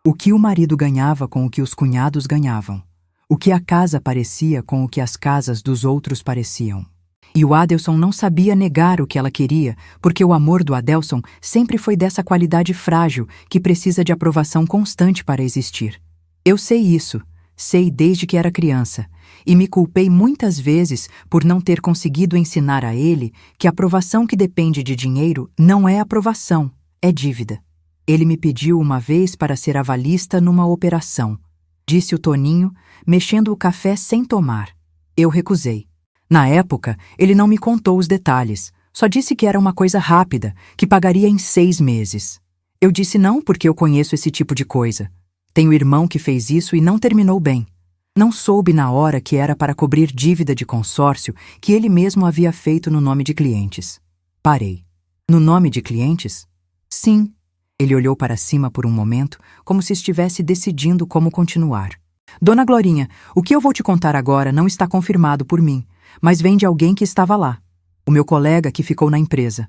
o que o marido ganhava com o que os cunhados ganhavam, o que a casa parecia com o que as casas dos outros pareciam. E o Adelson não sabia negar o que ela queria, porque o amor do Adelson sempre foi dessa qualidade frágil que precisa de aprovação constante para existir. Eu sei isso, sei desde que era criança, e me culpei muitas vezes por não ter conseguido ensinar a ele que a aprovação que depende de dinheiro não é aprovação, é dívida. Ele me pediu uma vez para ser avalista numa operação, disse o Toninho, mexendo o café sem tomar. Eu recusei. Na época, ele não me contou os detalhes, só disse que era uma coisa rápida, que pagaria em 6 meses. Eu disse não porque eu conheço esse tipo de coisa. Tenho irmão que fez isso e não terminou bem. Não soube na hora que era para cobrir dívida de consórcio que ele mesmo havia feito no nome de clientes. Parei. No nome de clientes? Sim. Ele olhou para cima por um momento, como se estivesse decidindo como continuar. Dona Glorinha, o que eu vou te contar agora não está confirmado por mim, mas vem de alguém que estava lá. O meu colega que ficou na empresa.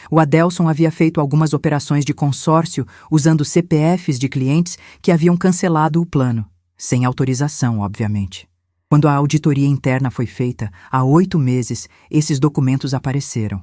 O Adelson havia feito algumas operações de consórcio usando CPFs de clientes que haviam cancelado o plano, sem autorização, obviamente. Quando a auditoria interna foi feita, há 8 meses, esses documentos apareceram.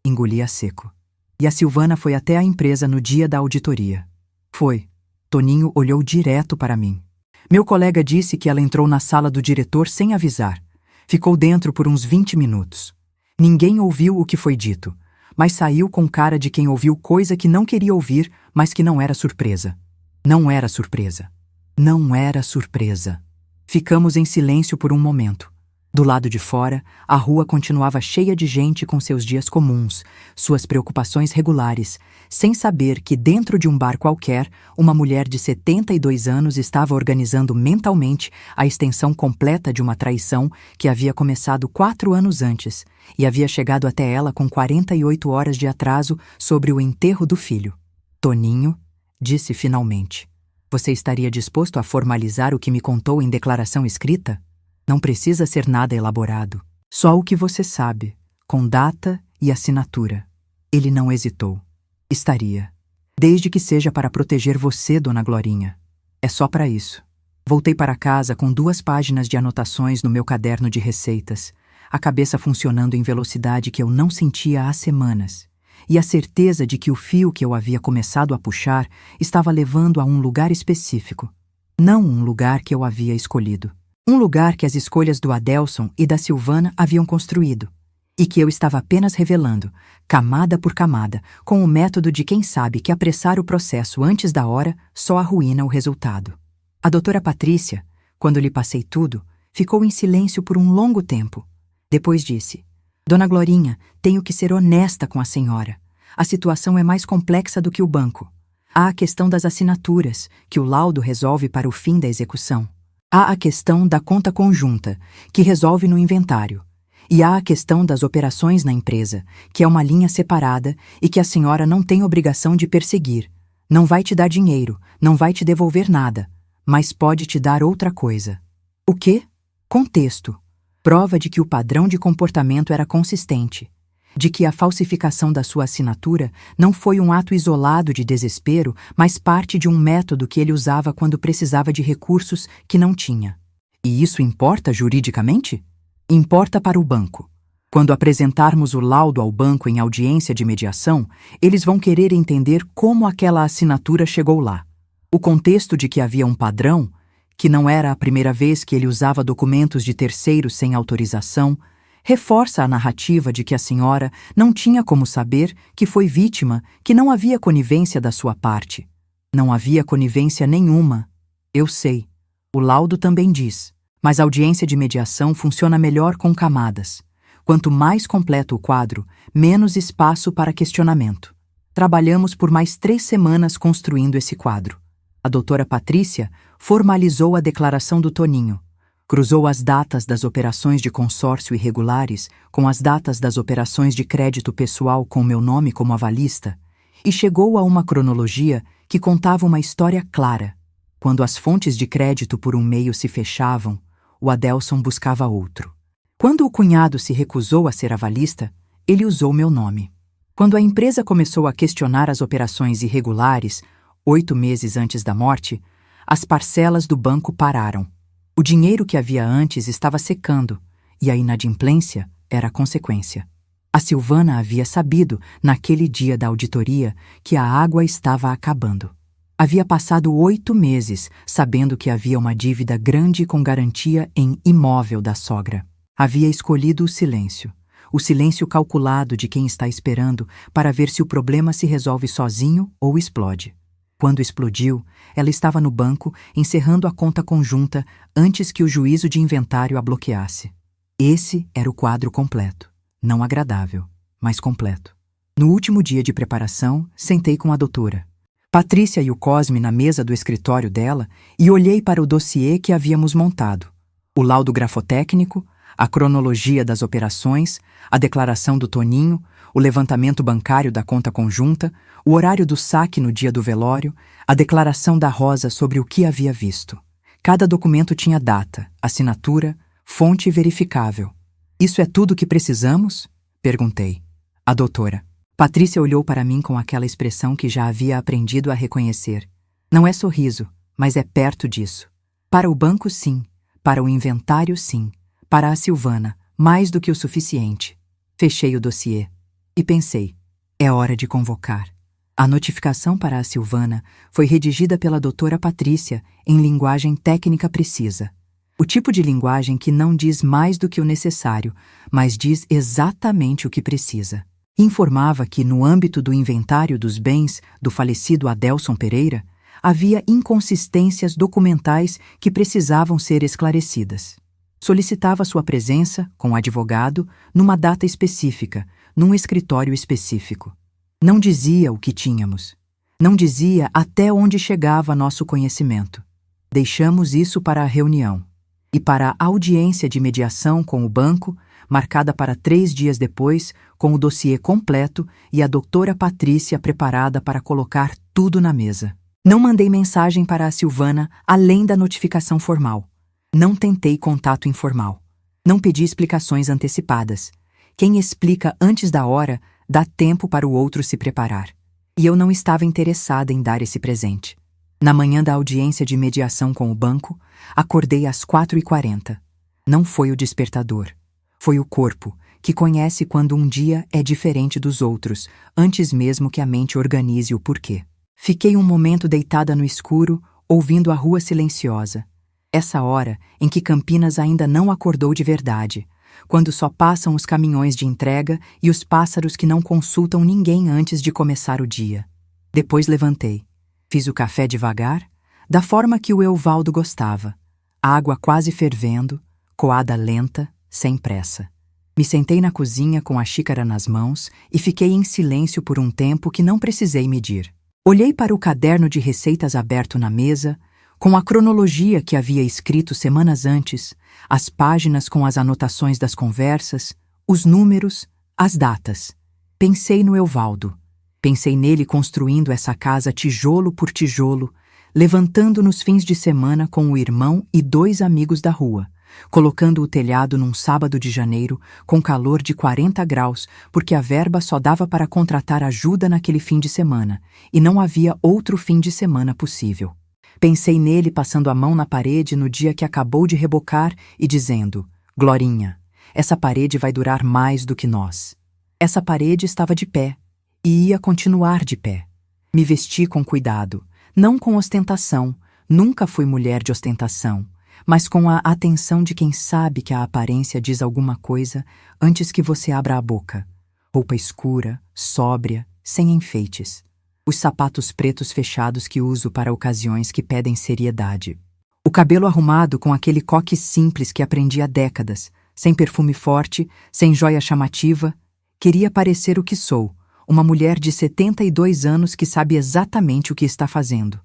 Engoli a seco. E a Silvana foi até a empresa no dia da auditoria. Foi. Toninho olhou direto para mim. Meu colega disse que ela entrou na sala do diretor sem avisar. Ficou dentro por uns 20 minutos. Ninguém ouviu o que foi dito, mas saiu com cara de quem ouviu coisa que não queria ouvir, mas que não era surpresa. Não era surpresa. Não era surpresa. Ficamos em silêncio por um momento. Do lado de fora, a rua continuava cheia de gente com seus dias comuns, suas preocupações regulares, sem saber que dentro de um bar qualquer, uma mulher de 72 anos estava organizando mentalmente a extensão completa de uma traição que havia começado 4 anos antes e havia chegado até ela com 48 horas de atraso sobre o enterro do filho. Toninho, disse finalmente, você estaria disposto a formalizar o que me contou em declaração escrita? Não precisa ser nada elaborado. Só o que você sabe, com data e assinatura. Ele não hesitou. Estaria. Desde que seja para proteger você, Dona Glorinha. É só para isso. Voltei para casa com 2 páginas de anotações no meu caderno de receitas, a cabeça funcionando em velocidade que eu não sentia há semanas, e a certeza de que o fio que eu havia começado a puxar estava levando a um lugar específico. Não um lugar que eu havia escolhido. Um lugar que as escolhas do Adelson e da Silvana haviam construído, e que eu estava apenas revelando, camada por camada, com o método de quem sabe que apressar o processo antes da hora só arruína o resultado. A doutora Patrícia, quando lhe passei tudo, ficou em silêncio por um longo tempo. Depois disse, Dona Glorinha, tenho que ser honesta com a senhora. A situação é mais complexa do que o banco. Há a questão das assinaturas, que o laudo resolve para o fim da execução. Há a questão da conta conjunta, que resolve no inventário. E há a questão das operações na empresa, que é uma linha separada e que a senhora não tem obrigação de perseguir. Não vai te dar dinheiro, não vai te devolver nada, mas pode te dar outra coisa. O quê? Contexto. Prova de que o padrão de comportamento era consistente. De que a falsificação da sua assinatura não foi um ato isolado de desespero, mas parte de um método que ele usava quando precisava de recursos que não tinha. E isso importa juridicamente? Importa para o banco. Quando apresentarmos o laudo ao banco em audiência de mediação, eles vão querer entender como aquela assinatura chegou lá. O contexto de que havia um padrão, que não era a primeira vez que ele usava documentos de terceiros sem autorização, reforça a narrativa de que a senhora não tinha como saber que foi vítima, que não havia conivência da sua parte. Não havia conivência nenhuma. Eu sei. O laudo também diz. Mas a audiência de mediação funciona melhor com camadas. Quanto mais completo o quadro, menos espaço para questionamento. Trabalhamos por mais 3 semanas construindo esse quadro. A doutora Patrícia formalizou a declaração do Toninho. Cruzou as datas das operações de consórcio irregulares com as datas das operações de crédito pessoal com meu nome como avalista e chegou a uma cronologia que contava uma história clara. Quando as fontes de crédito por um meio se fechavam, o Adelson buscava outro. Quando o cunhado se recusou a ser avalista, ele usou meu nome. Quando a empresa começou a questionar as operações irregulares, 8 meses antes da morte, as parcelas do banco pararam. O dinheiro que havia antes estava secando, e a inadimplência era a consequência. A Silvana havia sabido, naquele dia da auditoria, que a água estava acabando. Havia passado 8 meses, sabendo que havia uma dívida grande com garantia em imóvel da sogra. Havia escolhido o silêncio calculado de quem está esperando para ver se o problema se resolve sozinho ou explode. Quando explodiu, ela estava no banco, encerrando a conta conjunta antes que o juízo de inventário a bloqueasse. Esse era o quadro completo. Não agradável, mas completo. No último dia de preparação, sentei com a doutora Patrícia e o Cosme na mesa do escritório dela e olhei para o dossiê que havíamos montado. O laudo grafotécnico, a cronologia das operações, a declaração do Toninho, o levantamento bancário da conta conjunta, o horário do saque no dia do velório, a declaração da Rosa sobre o que havia visto. Cada documento tinha data, assinatura, fonte verificável. Isso é tudo que precisamos? Perguntei. A doutora Patrícia olhou para mim com aquela expressão que já havia aprendido a reconhecer. Não é sorriso, mas é perto disso. Para o banco, sim. Para o inventário, sim. Para a Silvana, mais do que o suficiente. Fechei o dossiê. E pensei, é hora de convocar. A notificação para a Silvana foi redigida pela doutora Patrícia em linguagem técnica precisa. O tipo de linguagem que não diz mais do que o necessário, mas diz exatamente o que precisa. Informava que, no âmbito do inventário dos bens do falecido Adelson Pereira, havia inconsistências documentais que precisavam ser esclarecidas. Solicitava sua presença, com o advogado, numa data específica, num escritório específico. Não dizia o que tínhamos. Não dizia até onde chegava nosso conhecimento. Deixamos isso para a reunião. E para a audiência de mediação com o banco, marcada para 3 dias depois, com o dossiê completo e a doutora Patrícia preparada para colocar tudo na mesa. Não mandei mensagem para a Silvana além da notificação formal. Não tentei contato informal. Não pedi explicações antecipadas. Quem explica antes da hora, dá tempo para o outro se preparar. E eu não estava interessada em dar esse presente. Na manhã da audiência de mediação com o banco, acordei às 4h40. Não foi o despertador. Foi o corpo, que conhece quando um dia é diferente dos outros, antes mesmo que a mente organize o porquê. Fiquei um momento deitada no escuro, ouvindo a rua silenciosa. Essa hora em que Campinas ainda não acordou de verdade, quando só passam os caminhões de entrega e os pássaros que não consultam ninguém antes de começar o dia. Depois levantei. Fiz o café devagar, da forma que o Evaldo gostava. Água quase fervendo, coada lenta, sem pressa. Me sentei na cozinha com a xícara nas mãos e fiquei em silêncio por um tempo que não precisei medir. Olhei para o caderno de receitas aberto na mesa, com a cronologia que havia escrito semanas antes, as páginas com as anotações das conversas, os números, as datas. Pensei no Evaldo. Pensei nele construindo essa casa tijolo por tijolo, levantando nos fins de semana com o irmão e 2 amigos da rua, colocando o telhado num sábado de janeiro com calor de 40 graus, porque a verba só dava para contratar ajuda naquele fim de semana, e não havia outro fim de semana possível. Pensei nele passando a mão na parede no dia que acabou de rebocar e dizendo: Glorinha, essa parede vai durar mais do que nós. Essa parede estava de pé. E ia continuar de pé. Me vesti com cuidado, não com ostentação, nunca fui mulher de ostentação, mas com a atenção de quem sabe que a aparência diz alguma coisa antes que você abra a boca. Roupa escura, sóbria, sem enfeites. Os sapatos pretos fechados que uso para ocasiões que pedem seriedade. O cabelo arrumado com aquele coque simples que aprendi há décadas, sem perfume forte, sem joia chamativa. Queria parecer o que sou. Uma mulher de 72 anos que sabe exatamente o que está fazendo.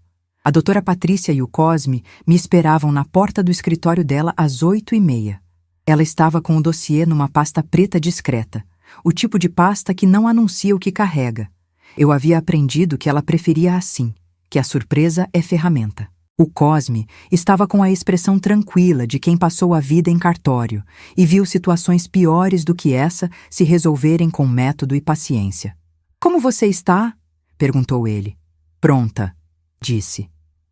A doutora Patrícia e o Cosme me esperavam na porta do escritório dela às 8h30. Ela estava com o dossiê numa pasta preta discreta, o tipo de pasta que não anuncia o que carrega. Eu havia aprendido que ela preferia assim, que a surpresa é ferramenta. O Cosme estava com a expressão tranquila de quem passou a vida em cartório e viu situações piores do que essa se resolverem com método e paciência. Como você está? Perguntou ele. Pronta, disse.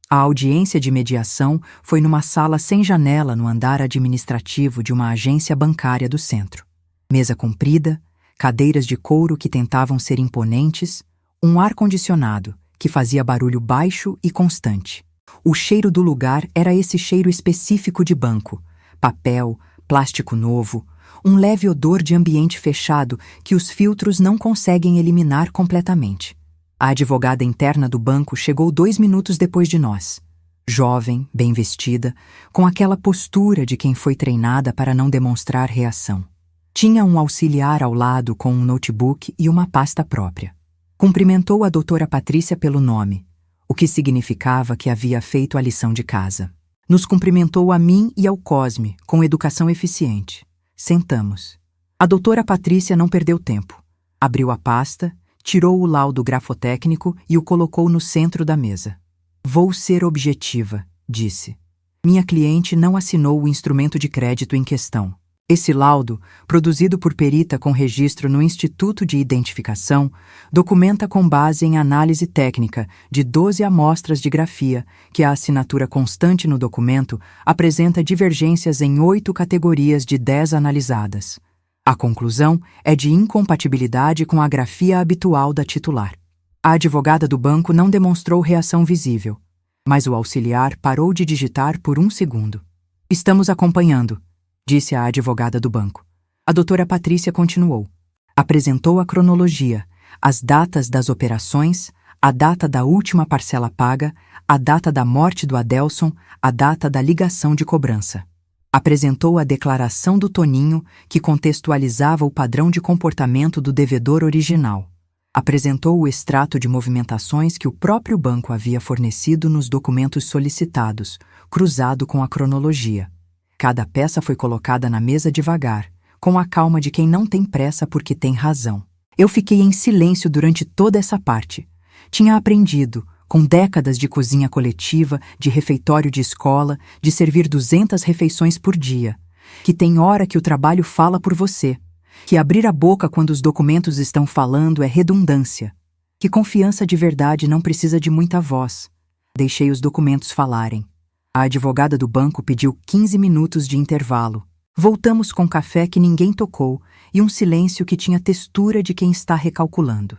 A audiência de mediação foi numa sala sem janela no andar administrativo de uma agência bancária do centro. Mesa comprida, cadeiras de couro que tentavam ser imponentes, um ar-condicionado que fazia barulho baixo e constante. O cheiro do lugar era esse cheiro específico de banco, papel, plástico novo, um leve odor de ambiente fechado que os filtros não conseguem eliminar completamente. A advogada interna do banco chegou 2 minutos depois de nós. Jovem, bem vestida, com aquela postura de quem foi treinada para não demonstrar reação. Tinha um auxiliar ao lado com um notebook e uma pasta própria. Cumprimentou a doutora Patrícia pelo nome, o que significava que havia feito a lição de casa. Nos cumprimentou a mim e ao Cosme, com educação eficiente. Sentamos. A doutora Patrícia não perdeu tempo. Abriu a pasta, tirou o laudo grafotécnico e o colocou no centro da mesa. Vou ser objetiva, disse. Minha cliente não assinou o instrumento de crédito em questão. Esse laudo, produzido por perita com registro no Instituto de Identificação, documenta com base em análise técnica de 12 amostras de grafia, que a assinatura constante no documento apresenta divergências em 8 categorias de 10 analisadas. A conclusão é de incompatibilidade com a grafia habitual da titular. A advogada do banco não demonstrou reação visível, mas o auxiliar parou de digitar por 1 segundo. Estamos acompanhando, disse a advogada do banco. A doutora Patrícia continuou. Apresentou a cronologia, as datas das operações, a data da última parcela paga, a data da morte do Adelson, a data da ligação de cobrança. Apresentou a declaração do Toninho, que contextualizava o padrão de comportamento do devedor original. Apresentou o extrato de movimentações que o próprio banco havia fornecido nos documentos solicitados, cruzado com a cronologia. Cada peça foi colocada na mesa devagar, com a calma de quem não tem pressa porque tem razão. Eu fiquei em silêncio durante toda essa parte. Tinha aprendido, com décadas de cozinha coletiva, de refeitório de escola, de servir 200 refeições por dia, que tem hora que o trabalho fala por você, que abrir a boca quando os documentos estão falando é redundância, que confiança de verdade não precisa de muita voz. Deixei os documentos falarem. A advogada do banco pediu 15 minutos de intervalo. Voltamos com café que ninguém tocou e um silêncio que tinha textura de quem está recalculando.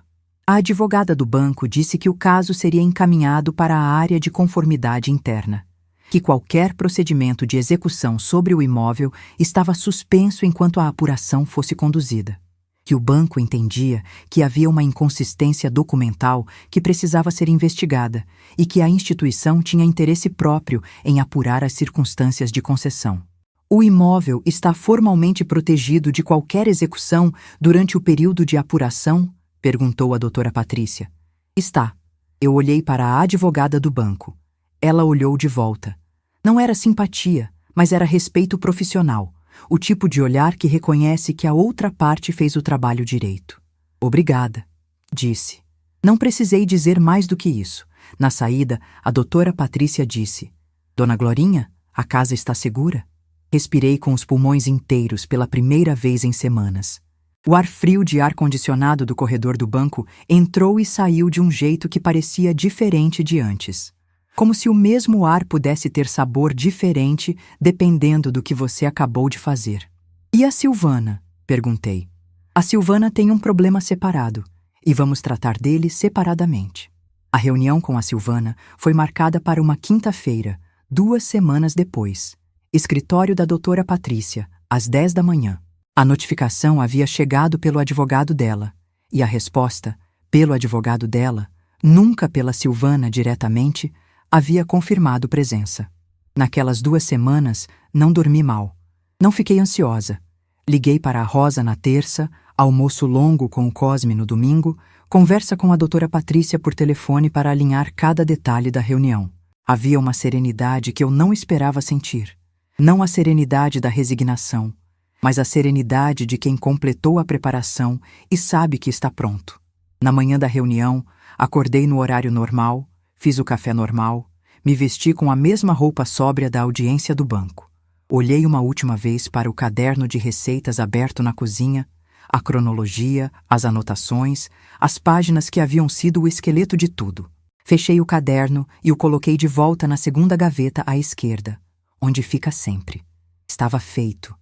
A advogada do banco disse que o caso seria encaminhado para a área de conformidade interna, que qualquer procedimento de execução sobre o imóvel estava suspenso enquanto a apuração fosse conduzida, que o banco entendia que havia uma inconsistência documental que precisava ser investigada e que a instituição tinha interesse próprio em apurar as circunstâncias de concessão. O imóvel está formalmente protegido de qualquer execução durante o período de apuração? Perguntou a doutora Patrícia. Está. Eu olhei para a advogada do banco. Ela olhou de volta. Não era simpatia, mas era respeito profissional, o tipo de olhar que reconhece que a outra parte fez o trabalho direito. Obrigada, disse. Não precisei dizer mais do que isso. Na saída, a doutora Patrícia disse: Dona Glorinha, a casa está segura? Respirei com os pulmões inteiros pela primeira vez em semanas. O ar frio de ar-condicionado do corredor do banco entrou e saiu de um jeito que parecia diferente de antes. Como se o mesmo ar pudesse ter sabor diferente dependendo do que você acabou de fazer. E a Silvana? Perguntei. A Silvana tem um problema separado, e vamos tratar dele separadamente. A reunião com a Silvana foi marcada para uma quinta-feira, 2 semanas depois. Escritório da doutora Patrícia, às 10 da manhã. A notificação havia chegado pelo advogado dela, e a resposta, pelo advogado dela, nunca pela Silvana diretamente, havia confirmado presença. Naquelas 2 semanas, não dormi mal. Não fiquei ansiosa. Liguei para a Rosa na terça, almoço longo com o Cosme no domingo, conversa com a doutora Patrícia por telefone para alinhar cada detalhe da reunião. Havia uma serenidade que eu não esperava sentir. Não a serenidade da resignação, mas a serenidade de quem completou a preparação e sabe que está pronto. Na manhã da reunião, acordei no horário normal, fiz o café normal, me vesti com a mesma roupa sóbria da audiência do banco. Olhei uma última vez para o caderno de receitas aberto na cozinha, a cronologia, as anotações, as páginas que haviam sido o esqueleto de tudo. Fechei o caderno e o coloquei de volta na segunda gaveta à esquerda, onde fica sempre. Estava feito.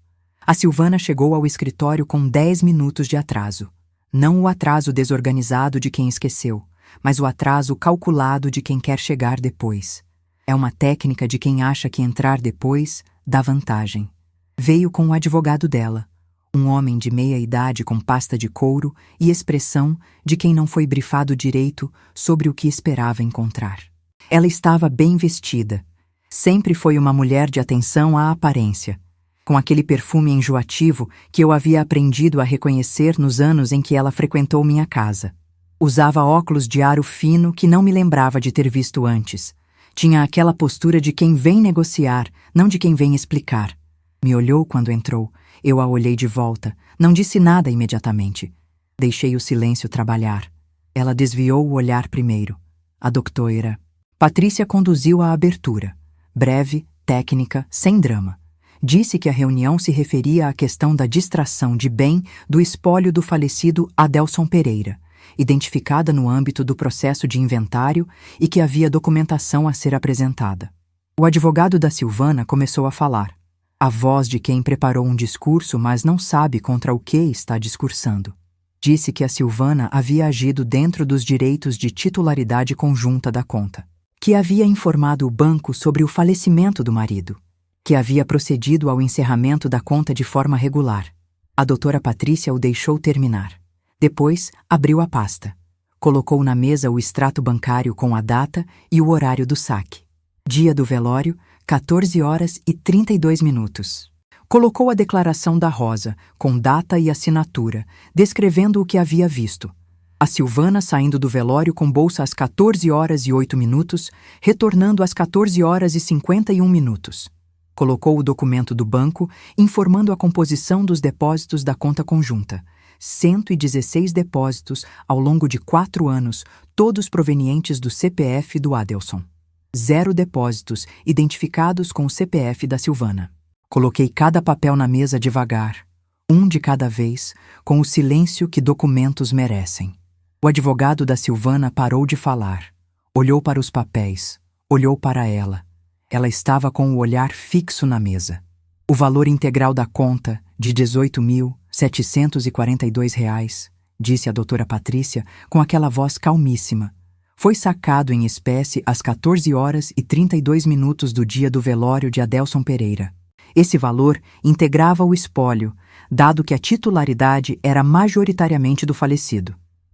A Silvana chegou ao escritório com 10 minutos de atraso. Não o atraso desorganizado de quem esqueceu, mas o atraso calculado de quem quer chegar depois. É uma técnica de quem acha que entrar depois dá vantagem. Veio com o advogado dela, um homem de meia idade com pasta de couro e expressão de quem não foi brifado direito sobre o que esperava encontrar. Ela estava bem vestida. Sempre foi uma mulher de atenção à aparência, com aquele perfume enjoativo que eu havia aprendido a reconhecer nos anos em que ela frequentou minha casa. Usava óculos de aro fino que não me lembrava de ter visto antes. Tinha aquela postura de quem vem negociar, não de quem vem explicar. Me olhou quando entrou. Eu a olhei de volta. Não disse nada imediatamente. Deixei o silêncio trabalhar. Ela desviou o olhar primeiro. A doutora Patrícia conduziu a abertura. Breve, técnica, sem drama. Disse que a reunião se referia à questão da distração de bem do espólio do falecido Adelson Pereira, identificada no âmbito do processo de inventário e que havia documentação a ser apresentada. O advogado da Silvana começou a falar. A voz de quem preparou um discurso, mas não sabe contra o que está discursando. Disse que a Silvana havia agido dentro dos direitos de titularidade conjunta da conta, que havia informado o banco sobre o falecimento do marido, que havia procedido ao encerramento da conta de forma regular. A doutora Patrícia o deixou terminar. Depois, abriu a pasta. Colocou na mesa o extrato bancário com a data e o horário do saque. Dia do velório, 14 horas e 32 minutos. Colocou a declaração da Rosa, com data e assinatura, descrevendo o que havia visto. A Silvana saindo do velório com bolsa às 14 horas e 8 minutos, retornando às 14 horas e 51 minutos. Colocou o documento do banco, informando a composição dos depósitos da conta conjunta. 116 depósitos ao longo de 4 anos, todos provenientes do CPF do Adelson. 0 depósitos identificados com o CPF da Silvana. Coloquei cada papel na mesa devagar, um de cada vez, com o silêncio que documentos merecem. O advogado da Silvana parou de falar. Olhou para os papéis, olhou para ela. Ela estava com o olhar fixo na mesa. O valor integral da conta, de R$ 18.742, disse a doutora Patrícia com aquela voz calmíssima, foi sacado em espécie às 14 horas e 32 minutos do dia do velório de Adelson Pereira. Esse valor integrava o espólio, dado que a titularidade era majoritariamente do falecido.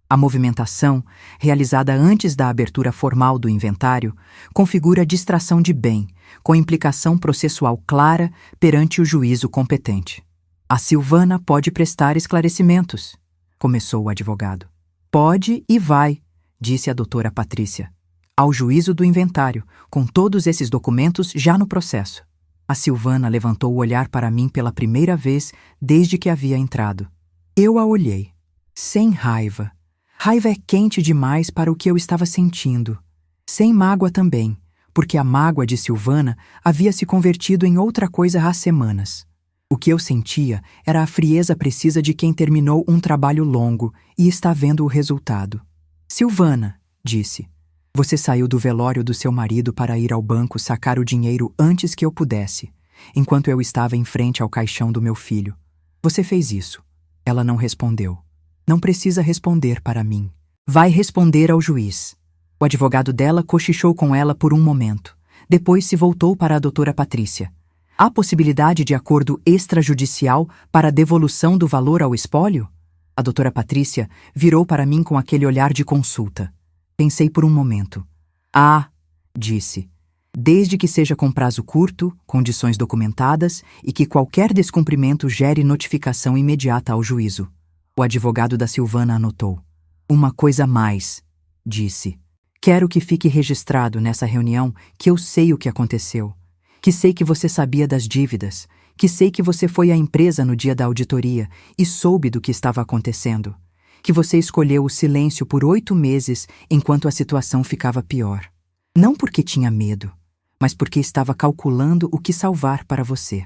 A movimentação, realizada antes da abertura formal do inventário, configura distração de bem, com implicação processual clara perante o juízo competente. A Silvana pode prestar esclarecimentos, começou o advogado. Pode e vai, disse a doutora Patrícia. Ao juízo do inventário, com todos esses documentos já no processo. A Silvana levantou o olhar para mim pela primeira vez desde que havia entrado. Eu a olhei, sem raiva. Raiva é quente demais para o que eu estava sentindo. Sem mágoa também, porque a mágoa de Silvana havia se convertido em outra coisa há semanas. O que eu sentia era a frieza precisa de quem terminou um trabalho longo e está vendo o resultado. Silvana, disse, você saiu do velório do seu marido para ir ao banco sacar o dinheiro antes que eu pudesse, enquanto eu estava em frente ao caixão do meu filho. Você fez isso. Ela não respondeu. Não precisa responder para mim. Vai responder ao juiz. O advogado dela cochichou com ela por um momento. Depois se voltou para a doutora Patrícia. Há possibilidade de acordo extrajudicial para a devolução do valor ao espólio? A doutora Patrícia virou para mim com aquele olhar de consulta. Pensei por um momento. Disse. Desde que seja com prazo curto, condições documentadas e que qualquer descumprimento gere notificação imediata ao juízo. O advogado da Silvana anotou. Uma coisa a mais, disse. Quero que fique registrado nessa reunião que eu sei o que aconteceu, que sei que você sabia das dívidas, que sei que você foi à empresa no dia da auditoria e soube do que estava acontecendo, que você escolheu o silêncio por 8 meses enquanto a situação ficava pior. Não porque tinha medo, mas porque estava calculando o que salvar para você.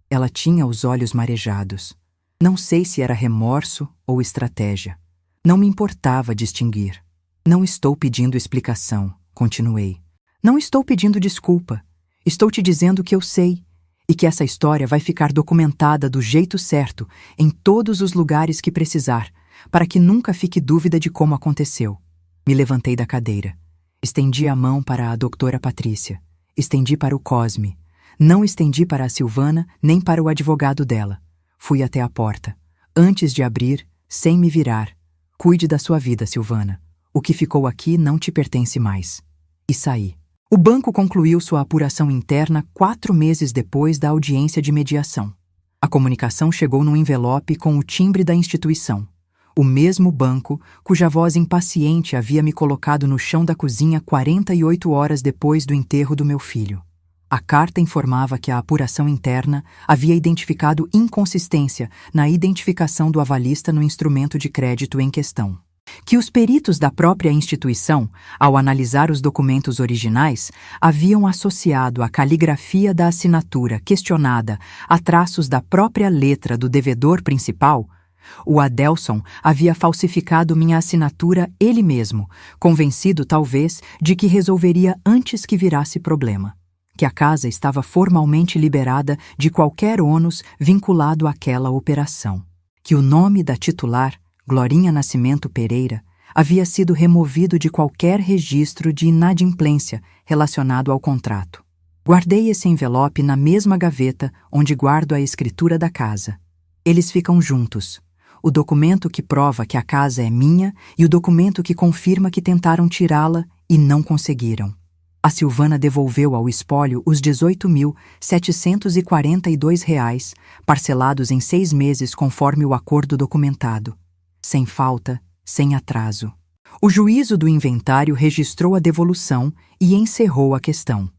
Ela tinha os olhos marejados. Não sei se era remorso ou estratégia. Não me importava distinguir. Não estou pedindo explicação, continuei. Não estou pedindo desculpa. Estou te dizendo que eu sei e que essa história vai ficar documentada do jeito certo em todos os lugares que precisar, para que nunca fique dúvida de como aconteceu. Me levantei da cadeira. Estendi a mão para a doutora Patrícia. Estendi para o Cosme. Não estendi para a Silvana nem para o advogado dela. Fui até a porta. Antes de abrir, sem me virar. Cuide da sua vida, Silvana. O que ficou aqui não te pertence mais. E saí. O banco concluiu sua apuração interna 4 meses depois da audiência de mediação. A comunicação chegou num envelope com o timbre da instituição. O mesmo banco cuja voz impaciente havia me colocado no chão da cozinha 48 horas depois do enterro do meu filho. A carta informava que a apuração interna havia identificado inconsistência na identificação do avalista no instrumento de crédito em questão. Que os peritos da própria instituição, ao analisar os documentos originais, haviam associado a caligrafia da assinatura questionada a traços da própria letra do devedor principal. O Adelson havia falsificado minha assinatura ele mesmo, convencido talvez de que resolveria antes que virasse problema. Que a casa estava formalmente liberada de qualquer ônus vinculado àquela operação. Que o nome da titular, Glorinha Nascimento Pereira, havia sido removido de qualquer registro de inadimplência relacionado ao contrato. Guardei esse envelope na mesma gaveta onde guardo a escritura da casa. Eles ficam juntos. O documento que prova que a casa é minha e o documento que confirma que tentaram tirá-la e não conseguiram. A Silvana devolveu ao espólio os R$ 18.742, parcelados em 6 meses conforme o acordo documentado. Sem falta, sem atraso. O juízo do inventário registrou a devolução e encerrou a questão.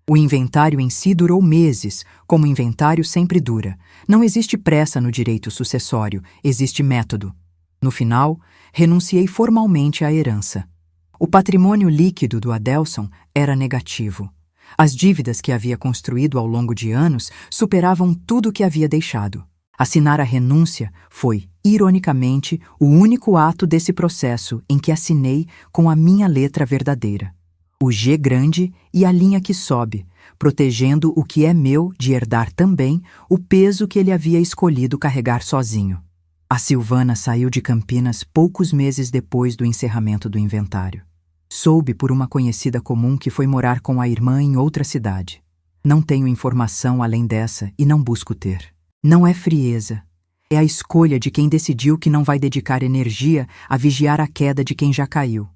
O inventário em si durou meses, como inventário sempre dura. Não existe pressa no direito sucessório, existe método. No final, renunciei formalmente à herança. O patrimônio líquido do Adelson era negativo. As dívidas que havia construído ao longo de anos superavam tudo o que havia deixado. Assinar a renúncia foi, ironicamente, o único ato desse processo em que assinei com a minha letra verdadeira. O G grande e a linha que sobe, protegendo o que é meu de herdar também o peso que ele havia escolhido carregar sozinho. A Silvana saiu de Campinas poucos meses depois do encerramento do inventário. Soube por uma conhecida comum que foi morar com a irmã em outra cidade. Não tenho informação além dessa e não busco ter. Não é frieza. É a escolha de quem decidiu que não vai dedicar energia a vigiar a queda de quem já caiu.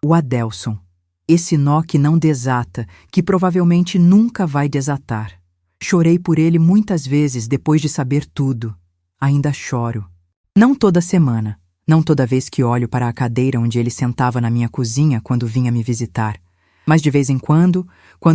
O Adelson. Esse nó que não desata, que provavelmente nunca vai desatar. Chorei por ele muitas vezes depois de saber tudo. Ainda choro. Não toda semana. Não toda vez que olho para a cadeira onde ele sentava na minha cozinha quando vinha me visitar. Mas de vez em quando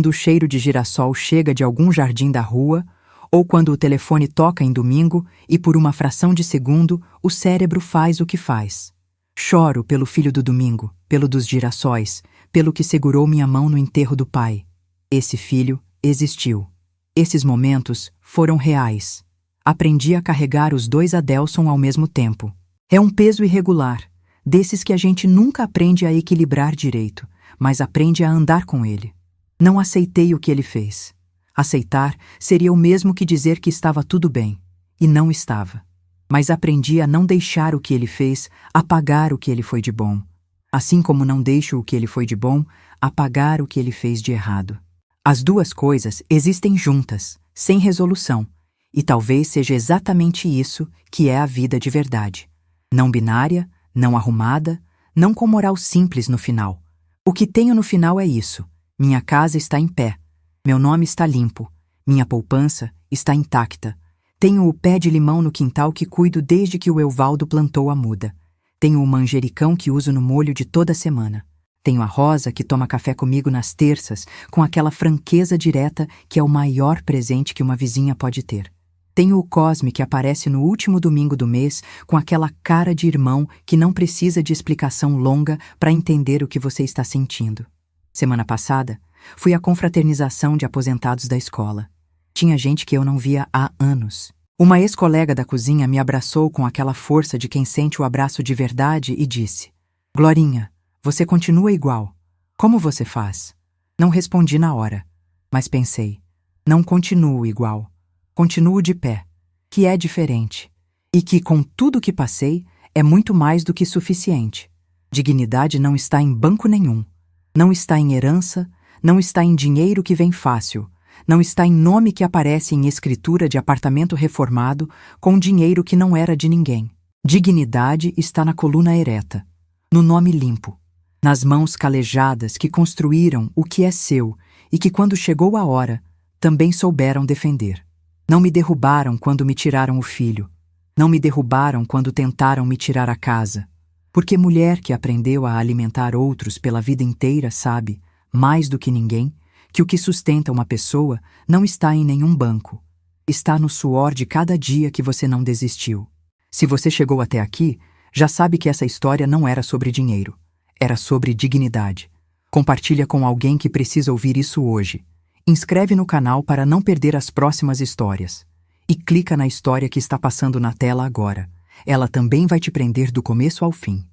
o cheiro de girassol chega de algum jardim da rua, ou quando o telefone toca em domingo e por uma fração de segundo o cérebro faz o que faz. Choro pelo filho do domingo, pelo dos girassóis, pelo que segurou minha mão no enterro do pai. Esse filho existiu. Esses momentos foram reais. Aprendi a carregar os 2 Adelson ao mesmo tempo. É um peso irregular, desses que a gente nunca aprende a equilibrar direito, mas aprende a andar com ele. Não aceitei o que ele fez. Aceitar seria o mesmo que dizer que estava tudo bem, e não estava. Mas aprendi a não deixar o que ele fez apagar o que ele foi de bom. Assim como não deixo o que ele foi de bom apagar o que ele fez de errado. As duas coisas existem juntas, sem resolução, e talvez seja exatamente isso que é a vida de verdade. Não binária, não arrumada, não com moral simples no final. O que tenho no final é isso. Minha casa está em pé. Meu nome está limpo. Minha poupança está intacta. Tenho o pé de limão no quintal que cuido desde que o Evaldo plantou a muda. Tenho o manjericão que uso no molho de toda semana. Tenho a Rosa que toma café comigo nas terças, com aquela franqueza direta que é o maior presente que uma vizinha pode ter. Tenho o Cosme que aparece no último domingo do mês com aquela cara de irmão que não precisa de explicação longa para entender o que você está sentindo. Semana passada, fui à confraternização de aposentados da escola. Tinha gente que eu não via há anos. Uma ex-colega da cozinha me abraçou com aquela força de quem sente o abraço de verdade e disse: "Glorinha, você continua igual. Como você faz?" Não respondi na hora, mas pensei: não continuo igual. Continuo de pé, que é diferente, e que, com tudo que passei, é muito mais do que suficiente. Dignidade não está em banco nenhum, não está em herança, não está em dinheiro que vem fácil, não está em nome que aparece em escritura de apartamento reformado com dinheiro que não era de ninguém. Dignidade está na coluna ereta, no nome limpo, nas mãos calejadas que construíram o que é seu e que, quando chegou a hora, também souberam defender. Não me derrubaram quando me tiraram o filho. Não me derrubaram quando tentaram me tirar a casa. Porque mulher que aprendeu a alimentar outros pela vida inteira sabe, mais do que ninguém, que o que sustenta uma pessoa não está em nenhum banco. Está no suor de cada dia que você não desistiu. Se você chegou até aqui, já sabe que essa história não era sobre dinheiro. Era sobre dignidade. Compartilha com alguém que precisa ouvir isso hoje. Inscreve no canal para não perder as próximas histórias. E clica na história que está passando na tela agora. Ela também vai te prender do começo ao fim.